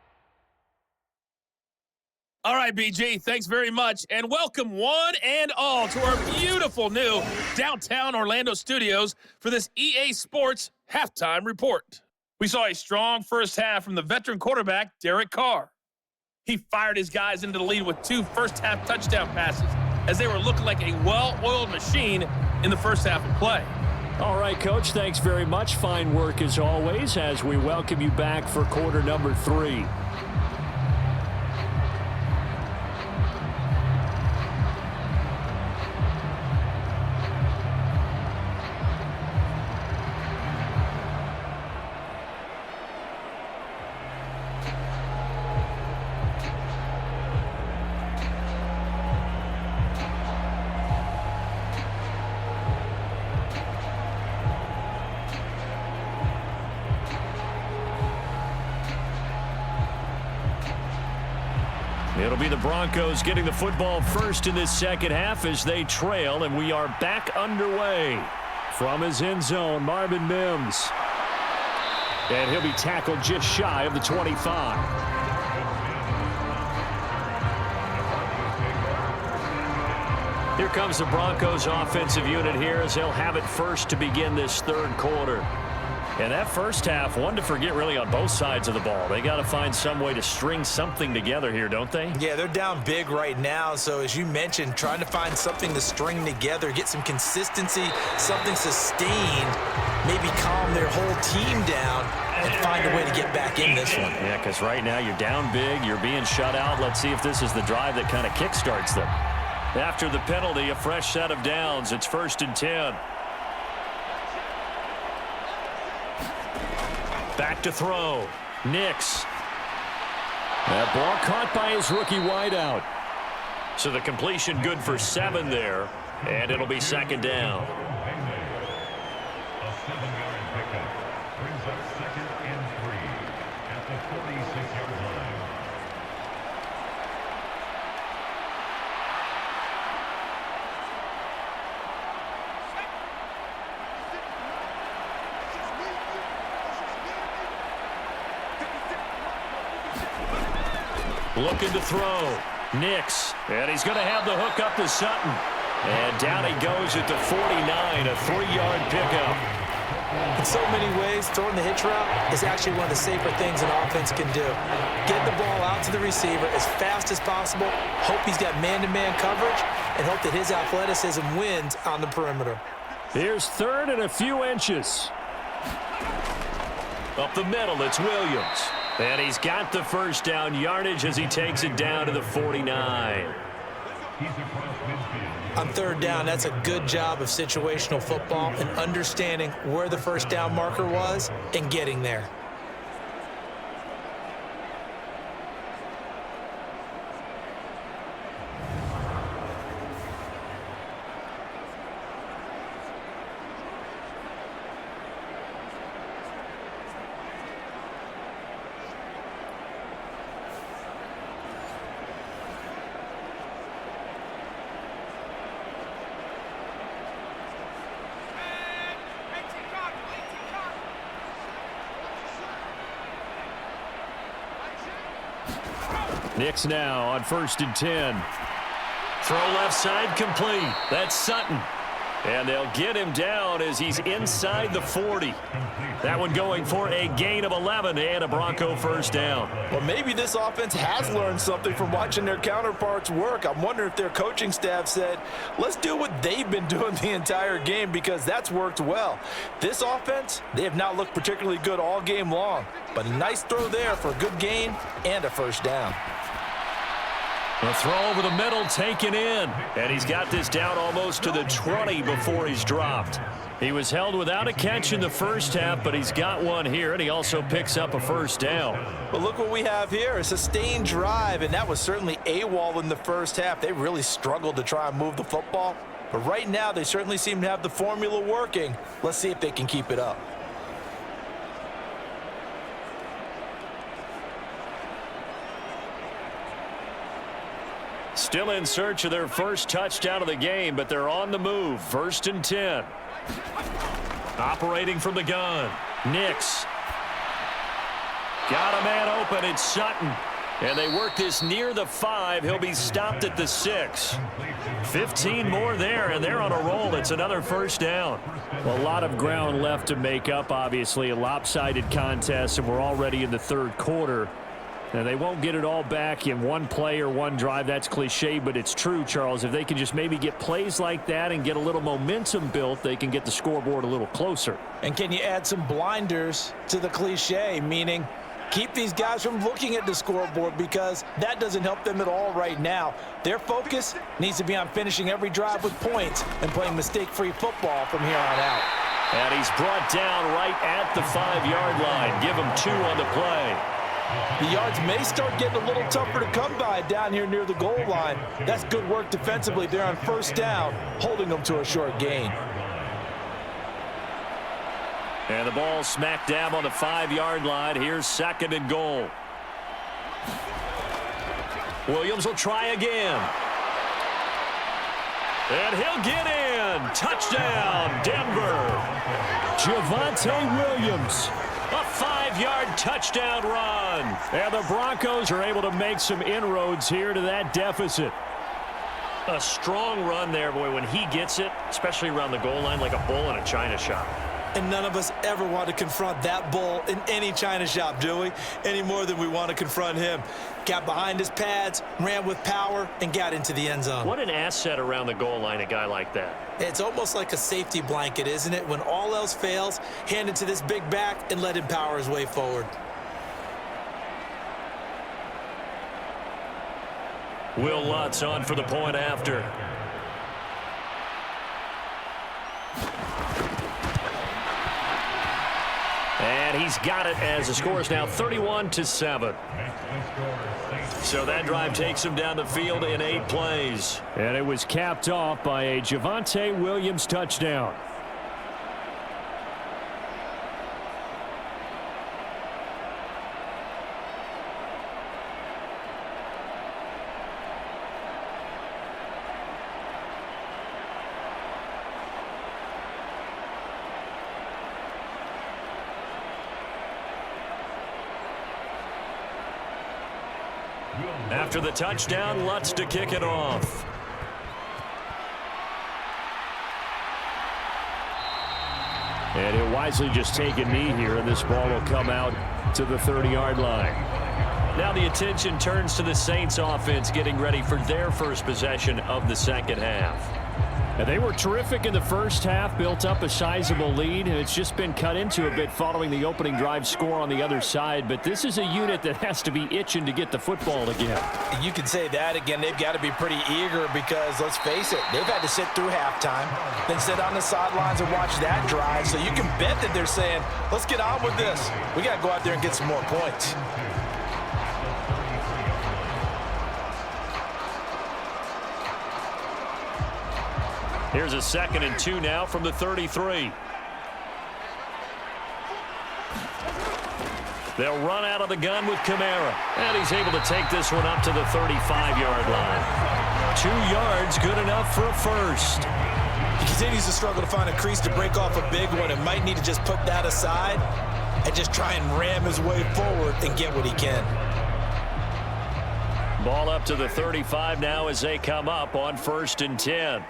All right, BG, thanks very much, and welcome one and all to our beautiful new downtown Orlando studios for this EA Sports Halftime Report. We saw a strong first half from the veteran quarterback, Derek Carr. He fired his guys into the lead with 2 first-half touchdown passes as they were looking like a well-oiled machine in the first half of play. All right, Coach, thanks very much. Fine work as always as we welcome you back for quarter number 3. It'll be the Broncos getting the football first in this second half as they trail, and we are back underway. From his end zone, Marvin Mims. And he'll be tackled just shy of the 25. Here comes the Broncos offensive unit here as they'll have it first to begin this third quarter. And that first half, one to forget really on both sides of the ball. They got to find some way to string something together here, don't they? Yeah, they're down big right now. So as you mentioned, trying to find something to string together, get some consistency, something sustained, maybe calm their whole team down and find a way to get back in this one. Yeah, because right now you're down big, you're being shut out. Let's see if this is the drive that kind of kickstarts them. After the penalty, a fresh set of downs. It's 1st and 10. Back to throw. Nix. That ball caught by his rookie wideout. So the completion good for 7 there, and it'll be second down. A 7-yard pickup brings up 2nd and 3 at the 46-yard line. Looking to throw. Nix. And he's going to have the hook up to Sutton. And down he goes at the 49, a 3-yard pickup. In so many ways, throwing the hitch route is actually one of the safer things an offense can do. Get the ball out to the receiver as fast as possible, hope he's got man-to-man coverage, and hope that his athleticism wins on the perimeter. Here's 3rd and a few inches. Up the middle, it's Williams. And he's got the first down yardage as he takes it down to the 49. On 3rd down, that's a good job of situational football and understanding where the first down marker was and getting there. Nix now on 1st and 10. Throw left side complete. That's Sutton. And they'll get him down as he's inside the 40. That one going for a gain of 11 and a Bronco first down. Well, maybe this offense has learned something from watching their counterparts work. I'm wondering if their coaching staff said, let's do what they've been doing the entire game, because that's worked well. This offense, they have not looked particularly good all game long, but a nice throw there for a good gain and a first down. A throw over the middle taken in, and he's got this down almost to the 20 before he's dropped. He was held without a catch in the first half, but he's got one here, and he also picks up a first down. But look what we have here, a sustained drive, and that was certainly AWOL in the first half. They really struggled to try and move the football, but right now they certainly seem to have the formula working. Let's see if they can keep it up. Still in search of their first touchdown of the game, but they're on the move. 1st and 10. Operating from the gun. Nix. Got a man open. It's Sutton. And they work this near the 5. He'll be stopped at the 6. 15 more there, and they're on a roll. It's another first down. Well, a lot of ground left to make up, obviously. A lopsided contest, and we're already in the third quarter. Now, they won't get it all back in one play or one drive. That's cliche, but it's true, Charles. If they can just maybe get plays like that and get a little momentum built, they can get the scoreboard a little closer. And can you add some blinders to the cliche, meaning keep these guys from looking at the scoreboard, because that doesn't help them at all right now. Their focus needs to be on finishing every drive with points and playing mistake-free football from here on out. And he's brought down right at the 5-yard line. Give him 2 on the play. The yards may start getting a little tougher to come by down here near the goal line. That's good work defensively there on first down, holding them to a short gain. And the ball smack dab on the 5-yard line. Here's 2nd and goal. Williams will try again. And he'll get in. Touchdown, Denver. Javonte Williams. A 5-yard touchdown run. And the Broncos are able to make some inroads here to that deficit. A strong run there, boy, when he gets it, especially around the goal line, like a bull in a china shop. And none of us ever want to confront that bull in any china shop, do we? Any more than we want to confront him. Got behind his pads, ran with power, and got into the end zone. What an asset around the goal line, a guy like that. It's almost like a safety blanket, isn't it? When all else fails, hand it to this big back and let him power his way forward. Will Lutz on for the point after. And he's got it as the score is now 31-7. So that drive takes him down the field in 8 plays. And it was capped off by a Javonte Williams touchdown. After the touchdown, Lutz to kick it off. And he'll wisely just take a knee here, and this ball will come out to the 30-yard line. Now the attention turns to the Saints offense getting ready for their first possession of the second half. And they were terrific in the first half, built up a sizable lead, and it's just been cut into a bit following the opening drive score on the other side. But this is a unit that has to be itching to get the football again. You can say that again. They've got to be pretty eager because, let's face it, they've had to sit through halftime, then sit on the sidelines and watch that drive. So you can bet that they're saying, let's get on with this. We got to go out there and get some more points. Here's a 2nd and 2 now from the 33. They'll run out of the gun with Kamara. And he's able to take this one up to the 35-yard line. 2 yards, good enough for a first. He continues to struggle to find a crease to break off a big one and might need to just put that aside and just try and ram his way forward and get what he can. Ball up to the 35 now as they come up on 1st and 10.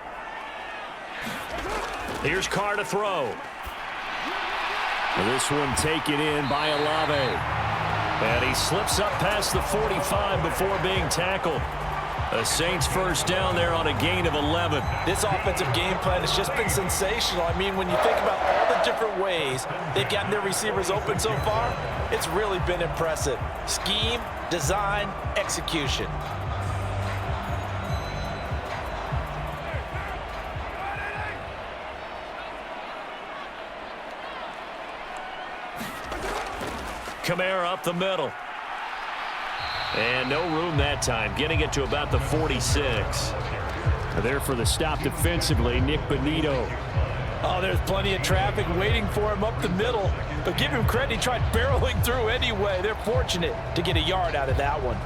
Here's Carr to throw. This one taken in by Olave. And he slips up past the 45 before being tackled. The Saints first down there on a gain of 11. This offensive game plan has just been sensational. I mean, when you think about all the different ways they've gotten their receivers open so far, it's really been impressive. Scheme, design, execution. Kamara up the middle. And no room that time, getting it to about the 46. There for the stop defensively, Nick Bonito. Oh, there's plenty of traffic waiting for him up the middle. But give him credit, he tried barreling through anyway. They're fortunate to get a yard out of that one.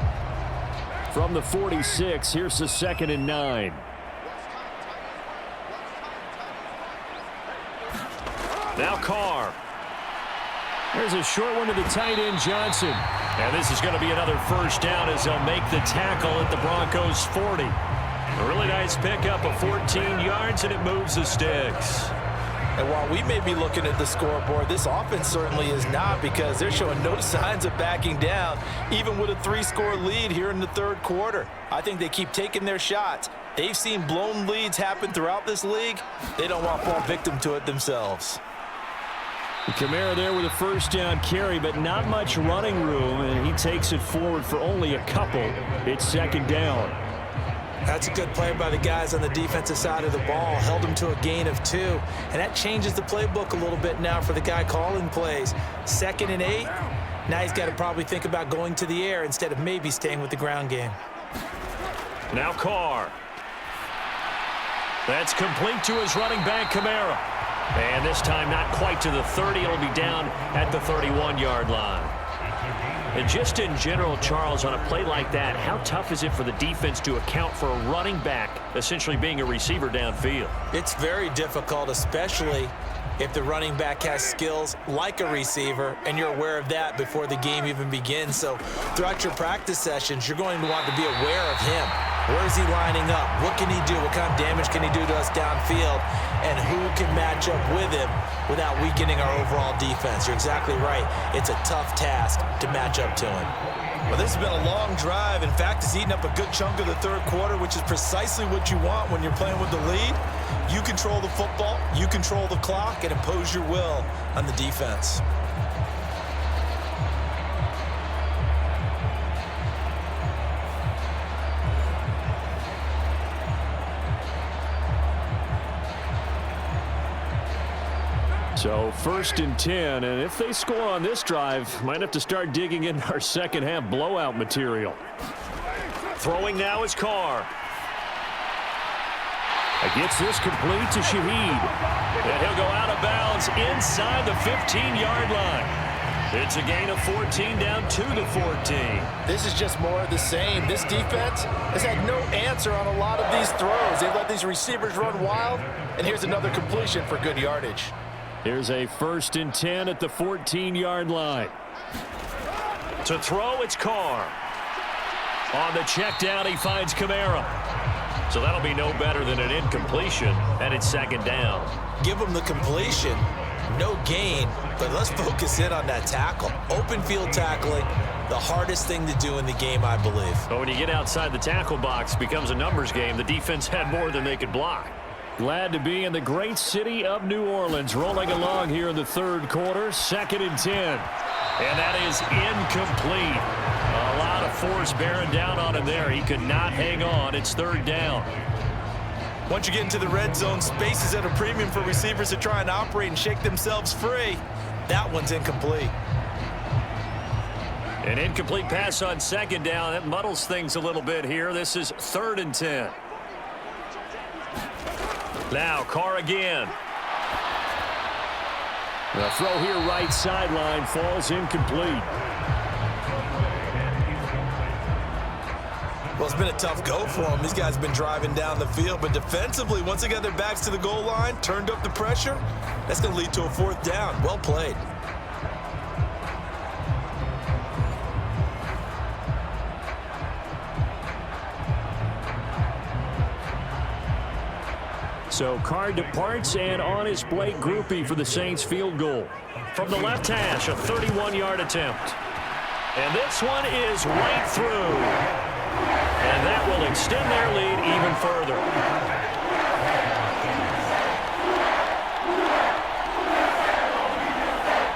From the 46, here's the 2nd and 9. Now Carr. There's a short one to the tight end, Johnson. And this is going to be another first down as they'll make the tackle at the Broncos' 40. A really nice pickup of 14 yards, and it moves the sticks. And while we may be looking at the scoreboard, this offense certainly is not, because they're showing no signs of backing down, even with a 3-score lead here in the 3rd quarter. I think they keep taking their shots. They've seen blown leads happen throughout this league. They don't want to fall victim to it themselves. Kamara there with a first down carry, but not much running room, and he takes it forward for only a couple. It's 2nd down. That's a good play by the guys on the defensive side of the ball. Held them to a gain of 2, and that changes the playbook a little bit now for the guy calling plays. 2nd and 8. Now he's got to probably think about going to the air instead of maybe staying with the ground game. Now Carr. That's complete to his running back, Kamara. And this time not quite to the 30. It'll be down at the 31-yard line. And just in general, Charles, on a play like that, how tough is it for the defense to account for a running back essentially being a receiver downfield? It's very difficult, especially if the running back has skills like a receiver, and you're aware of that before the game even begins. So throughout your practice sessions, you're going to want to be aware of him. Where is he lining up? What can he do? What kind of damage can he do to us downfield? And who can match up with him without weakening our overall defense? You're exactly right. It's a tough task to match up to him. Well, this has been a long drive. In fact, it's eaten up a good chunk of the 3rd quarter, which is precisely what you want when you're playing with the lead. You control the football, you control the clock, and impose your will on the defense. So 1st and 10, and if they score on this drive, might have to start digging in our second-half blowout material. Throwing now is Carr. Gets this complete to Shaheed. And he'll go out of bounds inside the 15-yard line. It's a gain of 14 down to the 14. This is just more of the same. This defense has had no answer on a lot of these throws. They've let these receivers run wild, and here's another completion for good yardage. Here's a 1st and 10 at the 14-yard line. To throw, it's Carr. On the check down, he finds Kamara. So that'll be no better than an incompletion, and it's 2nd down. Give him the completion, no gain, but let's focus in on that tackle. Open field tackling, the hardest thing to do in the game, I believe. But when you get outside the tackle box, it becomes a numbers game. The defense had more than they could block. Glad to be in the great city of New Orleans, rolling along here in the 3rd quarter, 2nd and 10. And that is incomplete. A lot of force bearing down on him there. He could not hang on. It's 3rd down. Once you get into the red zone, space is at a premium for receivers to try and operate and shake themselves free. That one's incomplete. An incomplete pass on 2nd down. That muddles things a little bit here. This is 3rd and 10. Now Carr again. The throw here right sideline falls incomplete. Well, it's been a tough go for them. These guys have been driving down the field, but defensively, once they got their backs to the goal line, turned up the pressure, that's going to lead to a 4th down. Well played. So Carr departs, and on is Blake Groupie for the Saints field goal. From the left hash, a 31-yard attempt. And this one is right through. And that will extend their lead even further.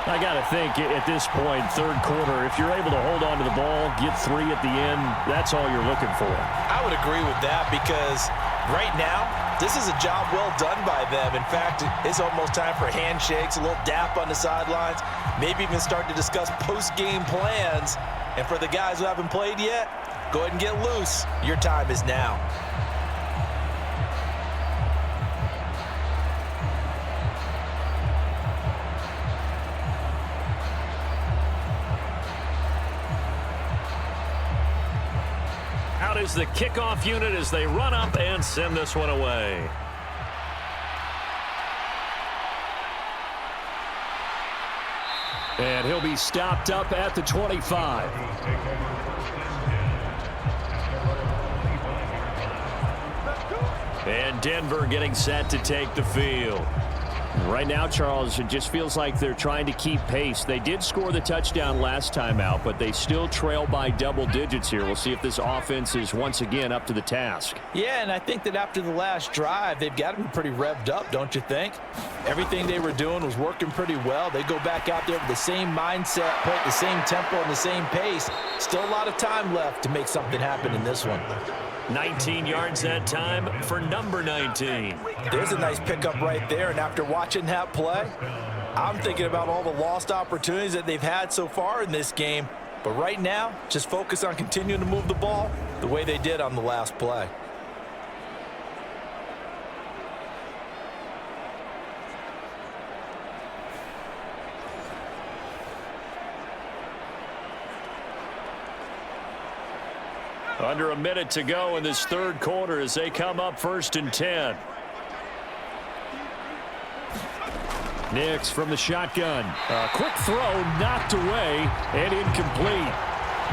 I got to think at this point, third quarter, if you're able to hold on to the ball, get 3 at the end, that's all you're looking for. I would agree with that because right now, this is a job well done by them. In fact, it's almost time for handshakes, a little dap on the sidelines, maybe even start to discuss post-game plans. And for the guys who haven't played yet, go ahead and get loose. Your time is now. Out is the kickoff unit as they run up and send this one away. And he'll be stopped up at the 25. And Denver getting set to take the field. Right now, Charles, it just feels like they're trying to keep pace. They did score the touchdown last time out, but they still trail by double digits here. We'll see if this offense is once again up to the task. Yeah, and I think that after the last drive, they've got to be pretty revved up, don't you think? Everything they were doing was working pretty well. They go back out there with the same mindset, play at the same tempo and the same pace. Still a lot of time left to make something happen in this one. 19 yards that time for number 19. There's a nice pickup right there, and after watching that play, I'm thinking about all the lost opportunities that they've had so far in this game. But right now, just focus on continuing to move the ball the way they did on the last play. Under a minute to go in this third quarter as they come up 1st and 10. Nix from the shotgun. A quick throw knocked away and incomplete.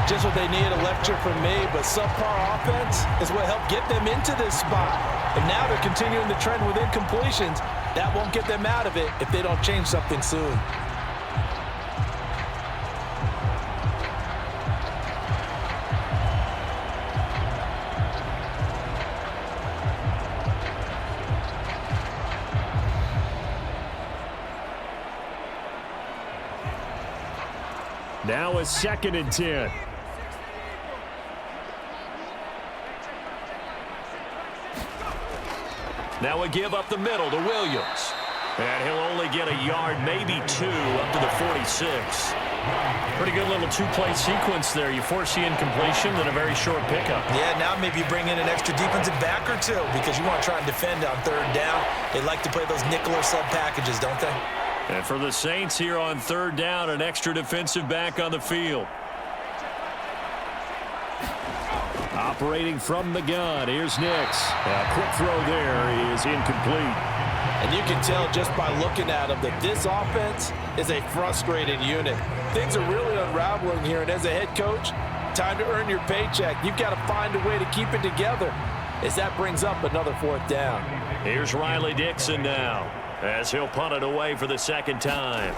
Just what they need, a lecture from me, but subpar offense is what helped get them into this spot. And now they're continuing the trend with incompletions. That won't get them out of it if they don't change something soon. Now a 2nd and 10. Now a give up the middle to Williams. And he'll only get a yard, maybe 2, up to the 46. Pretty good little two-play sequence there. You force the incompletion, then a very short pickup. Yeah, now maybe you bring in an extra defensive back or two because you want to try and defend on 3rd down. They like to play those nickel or sub packages, don't they? And for the Saints here on 3rd down, an extra defensive back on the field. Operating from the gun, here's Nix. A quick throw there is incomplete. And you can tell just by looking at them that this offense is a frustrated unit. Things are really unraveling here, and as a head coach, time to earn your paycheck. You've got to find a way to keep it together as that brings up another 4th down. Here's Riley Dixon now, as he'll punt it away for the 2nd time.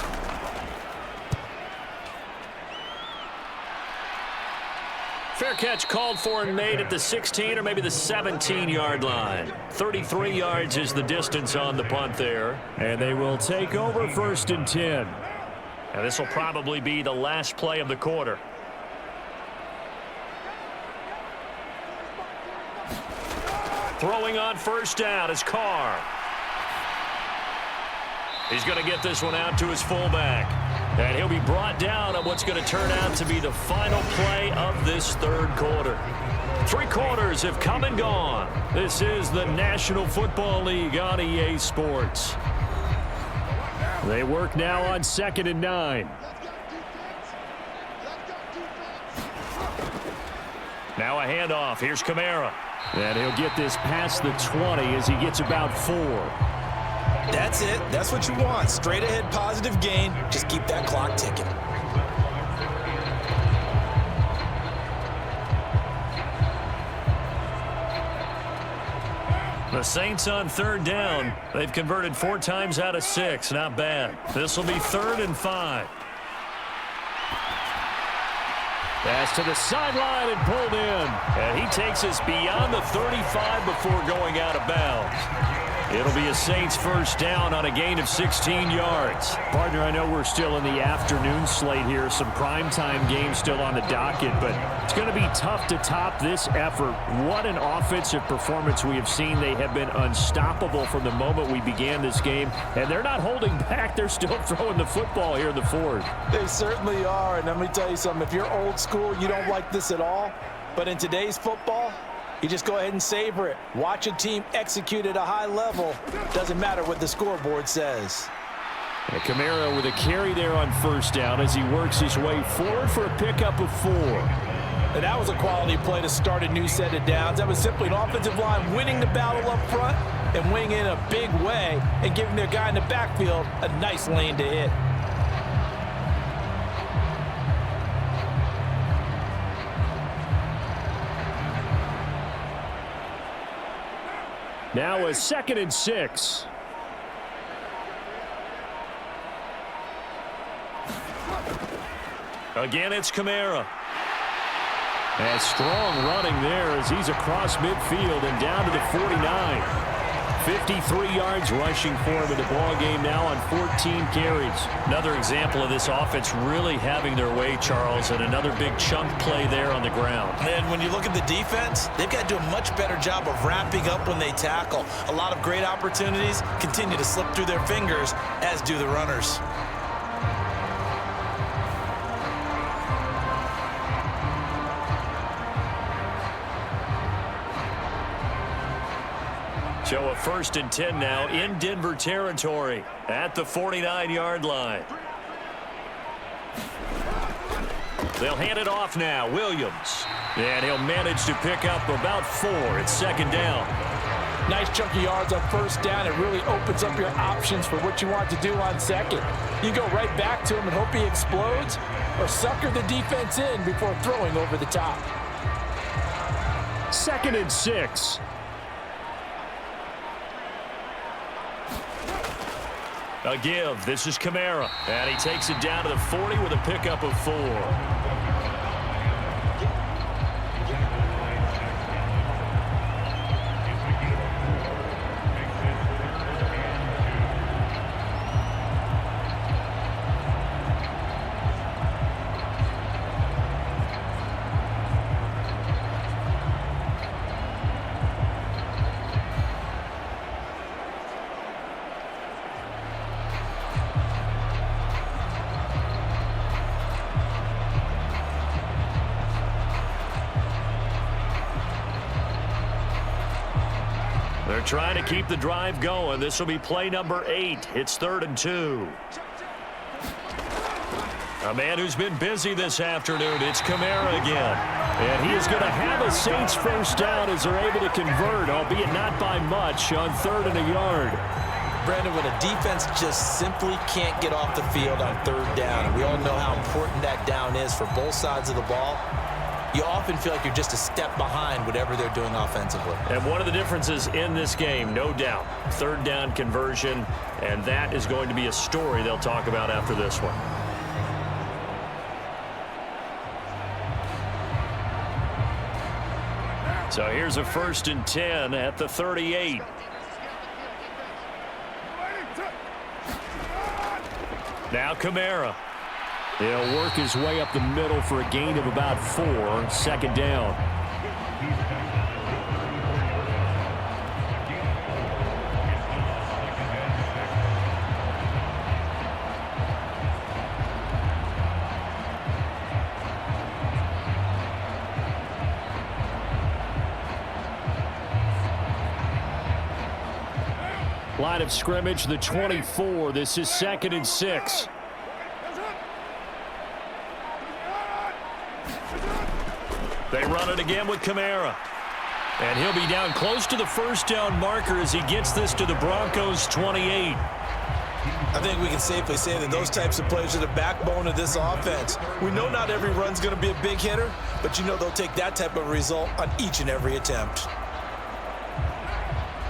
Fair catch called for and made at the 16 or maybe the 17-yard line. 33 yards is the distance on the punt there. And they will take over 1st and 10. And this will probably be the last play of the quarter. Throwing on 1st down is Carr. He's going to get this one out to his fullback. And he'll be brought down on what's going to turn out to be the final play of this 3rd quarter. 3 quarters have come and gone. This is the National Football League on EA Sports. They work now on 2nd and 9. Now a handoff. Here's Kamara. And he'll get this past the 20 as he gets about 4. That's it. That's what you want. Straight ahead positive gain. Just keep that clock ticking. The Saints on third down. They've converted 4 times out of 6. Not bad. This will be 3rd and 5. Pass to the sideline and pulled in. And he takes us beyond the 35 before going out of bounds. It'll be a Saints first down on a gain of 16 yards. Partner, I know we're still in the afternoon slate here. Some primetime games still on the docket, but it's going to be tough to top this effort. What an offensive performance we have seen. They have been unstoppable from the moment we began this game, and they're not holding back. They're still throwing the football here in the 4th. They certainly are, and let me tell you something. If you're old school, you don't like this at all, but in today's football, you just go ahead and savor it. Watch a team execute at a high level. Doesn't matter what the scoreboard says. And Kamara with a carry there on first down as he works his way forward for a pickup of 4. And that was a quality play to start a new set of downs. That was simply an offensive line winning the battle up front and winning in a big way and giving their guy in the backfield a nice lane to hit. Now a 2nd and 6. Again, it's Kamara. And strong running there as he's across midfield and down to the 49. 53 yards rushing for him in the ball game now on 14 carries. Another example of this offense really having their way, Charles, and another big chunk play there on the ground. And when you look at the defense, they've got to do a much better job of wrapping up when they tackle. A lot of great opportunities continue to slip through their fingers, as do the runners. So a 1st and 10 now in Denver territory at the 49-yard line. They'll hand it off now. Williams. And he'll manage to pick up about 4. It's 2nd down. Nice chunky yards on first down. It really opens up your options for what you want to do on 2nd. You go right back to him and hope he explodes, or sucker the defense in before throwing over the top. 2nd and 6. A give. This is Kamara. And he takes it down to the 40 with a pickup of 4. They're trying to keep the drive going. This will be play number 8. It's 3rd and 2. A man who's been busy this afternoon. It's Kamara again. And he is going to have a Saints first down as they're able to convert, albeit not by much, on 3rd and a yard. Brandon, when a defense just simply can't get off the field on 3rd down, and we all know how important that down is for both sides of the ball, you often feel like you're just a step behind whatever they're doing offensively. And one of the differences in this game, no doubt, 3rd down conversion, and that is going to be a story they'll talk about after this one. So here's a 1st and 10 at the 38. Now Kamara. He'll work his way up the middle for a gain of about 4. 2nd down. Line of scrimmage, the 24. This is 2nd and 6. They run it again with Kamara. And he'll be down close to the first down marker as he gets this to the Broncos' 28. I think we can safely say that those types of plays are the backbone of this offense. We know not every run's going to be a big hitter, but you know they'll take that type of result on each and every attempt.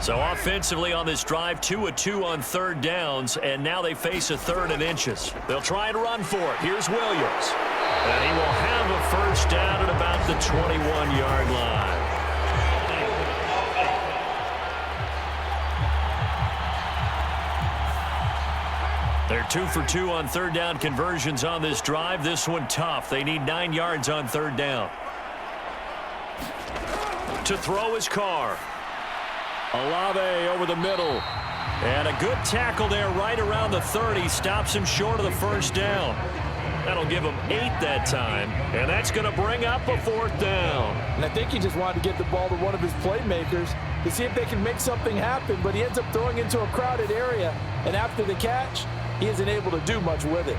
So offensively on this drive, 2 of 2 on third downs, and now they face a 3rd and inches. They'll try and run for it. Here's Williams. And he will have a first down at about the 21-yard line. They're 2 for 2 on third down conversions on this drive. This one tough. They need 9 yards on third down. To throw his Carr. Olave over the middle. And a good tackle there right around the 30. Stops him short of the first down. That'll give him 8 that time. And that's going to bring up a 4th down. And I think he just wanted to get the ball to one of his playmakers to see if they can make something happen, but he ends up throwing into a crowded area. And after the catch, he isn't able to do much with it.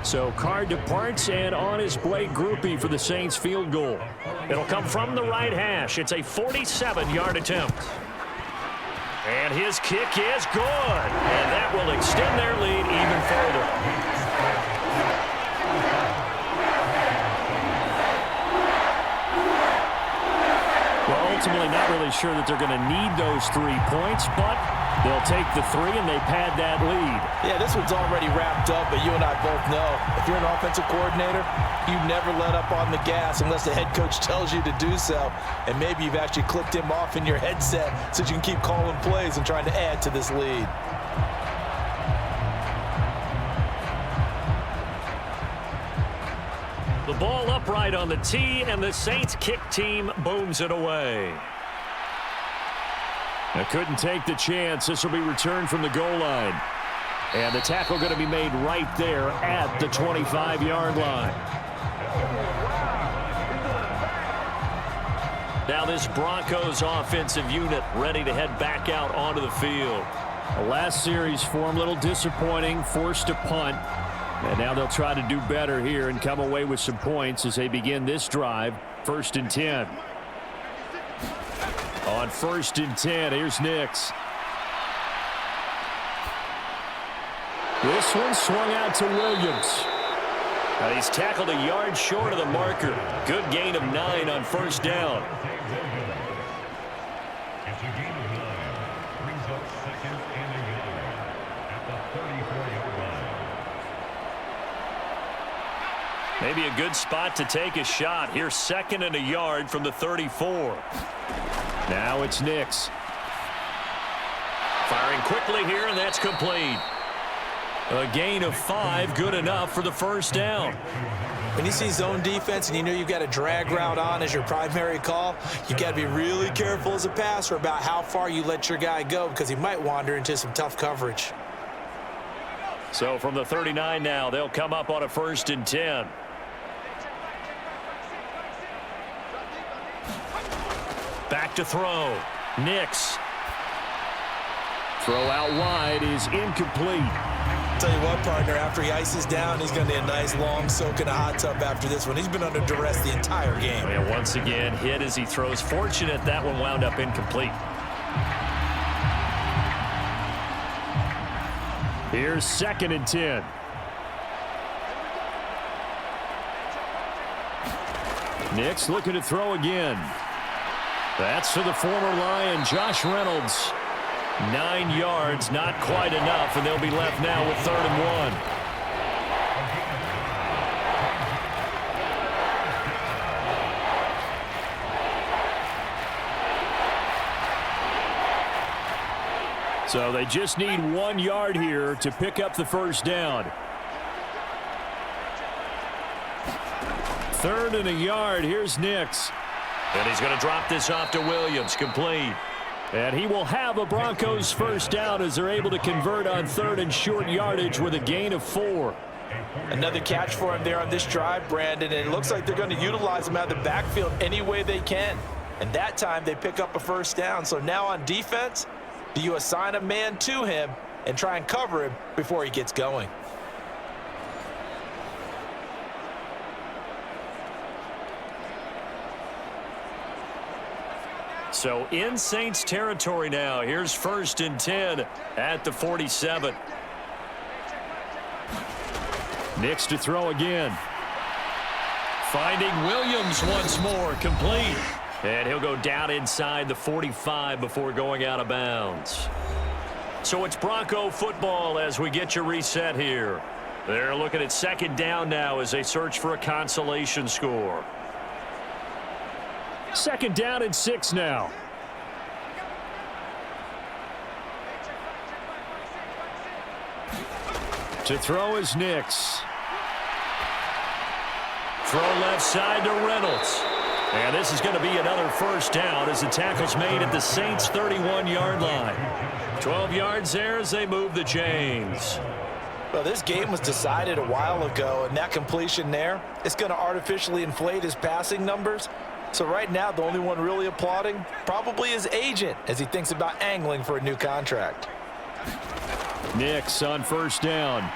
So Carr departs, and on his Blake groupie for the Saints field goal. It'll come from the right hash. It's a 47-yard attempt. And his kick is good. And that will extend their lead even further. Well, ultimately not really sure that they're going to need those 3 points, but they'll take the 3 and they pad that lead. Yeah, this one's already wrapped up, but you and I both know if you're an offensive coordinator, you never let up on the gas unless the head coach tells you to do so. And maybe you've actually clicked him off in your headset so you can keep calling plays and trying to add to this lead. The ball upright on the tee, and the Saints kick team booms it away. I couldn't take the chance. This will be returned from the goal line. And the tackle going to be made right there at the 25-yard line. Now this Broncos offensive unit ready to head back out onto the field. The last series for him, a little disappointing, forced a punt. And now they'll try to do better here and come away with some points as they begin this drive. 1st and 10. On 1st and 10, here's Nix. This one swung out to Williams. Now he's tackled a yard short of the marker. Good gain of 9 on 1st down. It's a gain of 9. Brings up 2nd and 1 at the 34-yard line. Maybe a good spot to take a shot. Here's 2nd and 1 yard from the 34. Now it's Nix. Firing quickly here, and that's complete. A gain of 5, good enough for the 1st down. When you see zone defense and you know you've got a drag route on as your primary call, you got to be really careful as a passer about how far you let your guy go because he might wander into some tough coverage. So from the 39 now, they'll come up on a 1st and 10. Back to throw. Nix. Throw out wide is incomplete. Tell you what, partner, after he ices down, he's going to need a nice long soak in a hot tub after this one. He's been under duress the entire game. And once again, hit as he throws. Fortunate that one wound up incomplete. Here's 2nd and 10. Nix looking to throw again. That's to the former Lion, Josh Reynolds. 9 yards, not quite enough, and they'll be left now with 3rd and 1. So they just need 1 yard here to pick up the 1st down. 3rd and 1 yard. Here's Nix. And he's going to drop this off to Williams. Complete. And he will have a Broncos 1st down as they're able to convert on 3rd and short yardage with a gain of 4. Another catch for him there on this drive, Brandon, and it looks like they're going to utilize him out of the backfield any way they can. And that time they pick up a 1st down. So now on defense, do you assign a man to him and try and cover him before he gets going? So in Saints territory now. Here's 1st and 10 at the 47. Nix to throw again. Finding Williams once more, complete. And he'll go down inside the 45 before going out of bounds. So it's Bronco football as we get your reset here. They're looking at second down now as they search for a consolation score. Second down and 6 now. To throw is Nix. Throw left side to Reynolds. And this is going to be another first down as the tackle's made at the Saints' 31-yard line. 12 yards there as they move the chains. Well, this game was decided a while ago, and that completion there is going to artificially inflate his passing numbers. So right now, the only one really applauding probably his agent as he thinks about angling for a new contract. Nix on first down.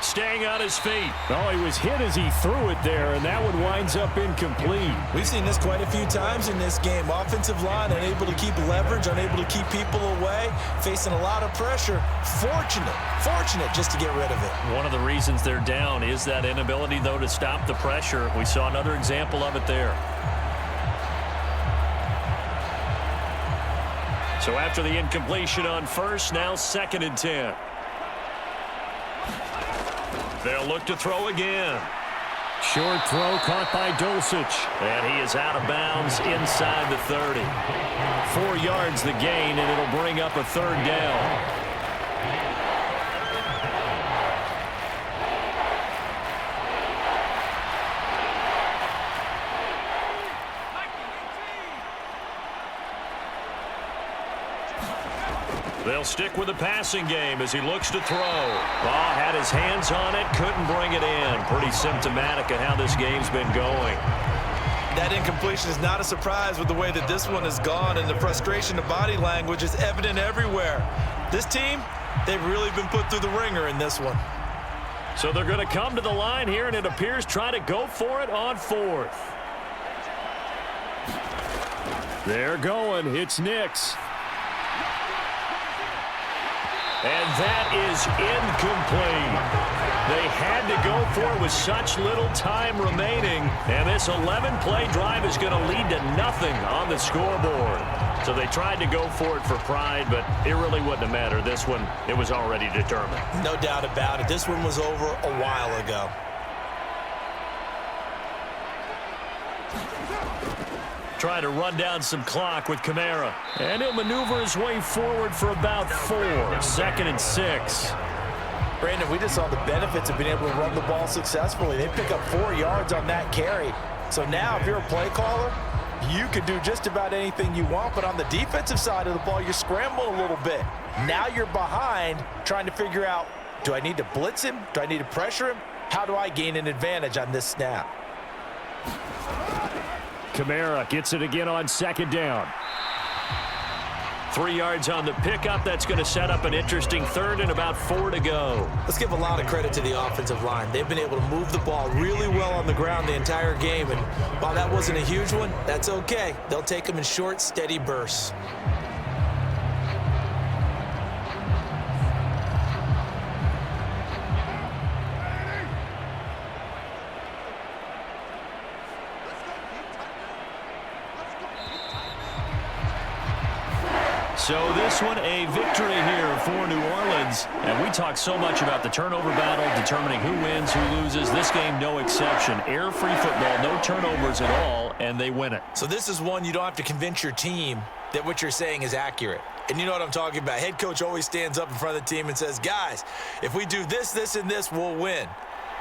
Staying on his feet. Oh, he was hit as he threw it there, and that one winds up incomplete. We've seen this quite a few times in this game. Offensive line unable to keep leverage, unable to keep people away, facing a lot of pressure. Fortunate just to get rid of it. One of the reasons they're down is that inability, though, to stop the pressure. We saw another example of it there. So after the incompletion on first, now 2nd and 10. They'll look to throw again. Short throw caught by Dulcich. And he is out of bounds inside the 30. 4 yards the gain, and it'll bring up a third down. They'll stick with the passing game as he looks to throw. Ball had his hands on it, couldn't bring it in. Pretty symptomatic of how this game's been going. That incompletion is not a surprise with the way that this one has gone, and the frustration of body language is evident everywhere. This team, they've really been put through the ringer in this one. So they're going to come to the line here, and it appears try to go for it on 4th. They're going. It's Nix. And that is incomplete. They had to go for it with such little time remaining. And this 11-play drive is going to lead to nothing on the scoreboard. So they tried to go for it for pride, but it really wouldn't have mattered. This one, it was already determined. No doubt about it. This one was over a while ago. Try to run down some clock with Kamara. And he'll maneuver his way forward for about 4. 2nd and 6. Brandon, we just saw the benefits of being able to run the ball successfully. They pick up 4 yards on that carry. So now if you're a play caller, you can do just about anything you want. But on the defensive side of the ball, you're scrambling a little bit. Now you're behind trying to figure out, do I need to blitz him? Do I need to pressure him? How do I gain an advantage on this snap? Kamara gets it again on 2nd down. 3 yards on the pickup. That's going to set up an interesting 3rd and about 4 to go. Let's give a lot of credit to the offensive line. They've been able to move the ball really well on the ground the entire game. And while that wasn't a huge one, that's okay. They'll take them in short, steady bursts. So this one, a victory here for New Orleans. And we talk so much about the turnover battle, determining who wins, who loses. This game, no exception. Air-free football, no turnovers at all, and they win it. So this is one you don't have to convince your team that what you're saying is accurate. And you know what I'm talking about. Head coach always stands up in front of the team and says, guys, if we do this, this, and this, we'll win.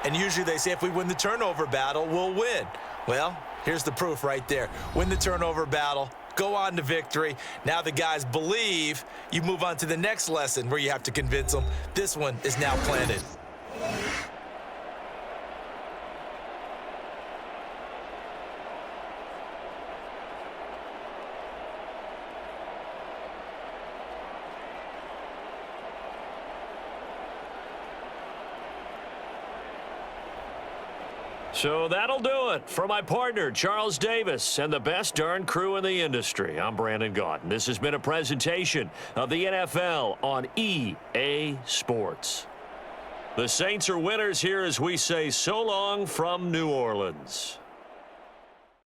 And usually they say if we win the turnover battle, we'll win. Well, here's the proof right there. Win the turnover battle. Go on to victory. Now the guys believe. You move on to the next lesson where you have to convince them. This one is now planted. So that'll do it. For my partner, Charles Davis, and the best darn crew in the industry, I'm Brandon Gaudin. This has been a presentation of the NFL on EA Sports. The Saints are winners here as we say so long from New Orleans.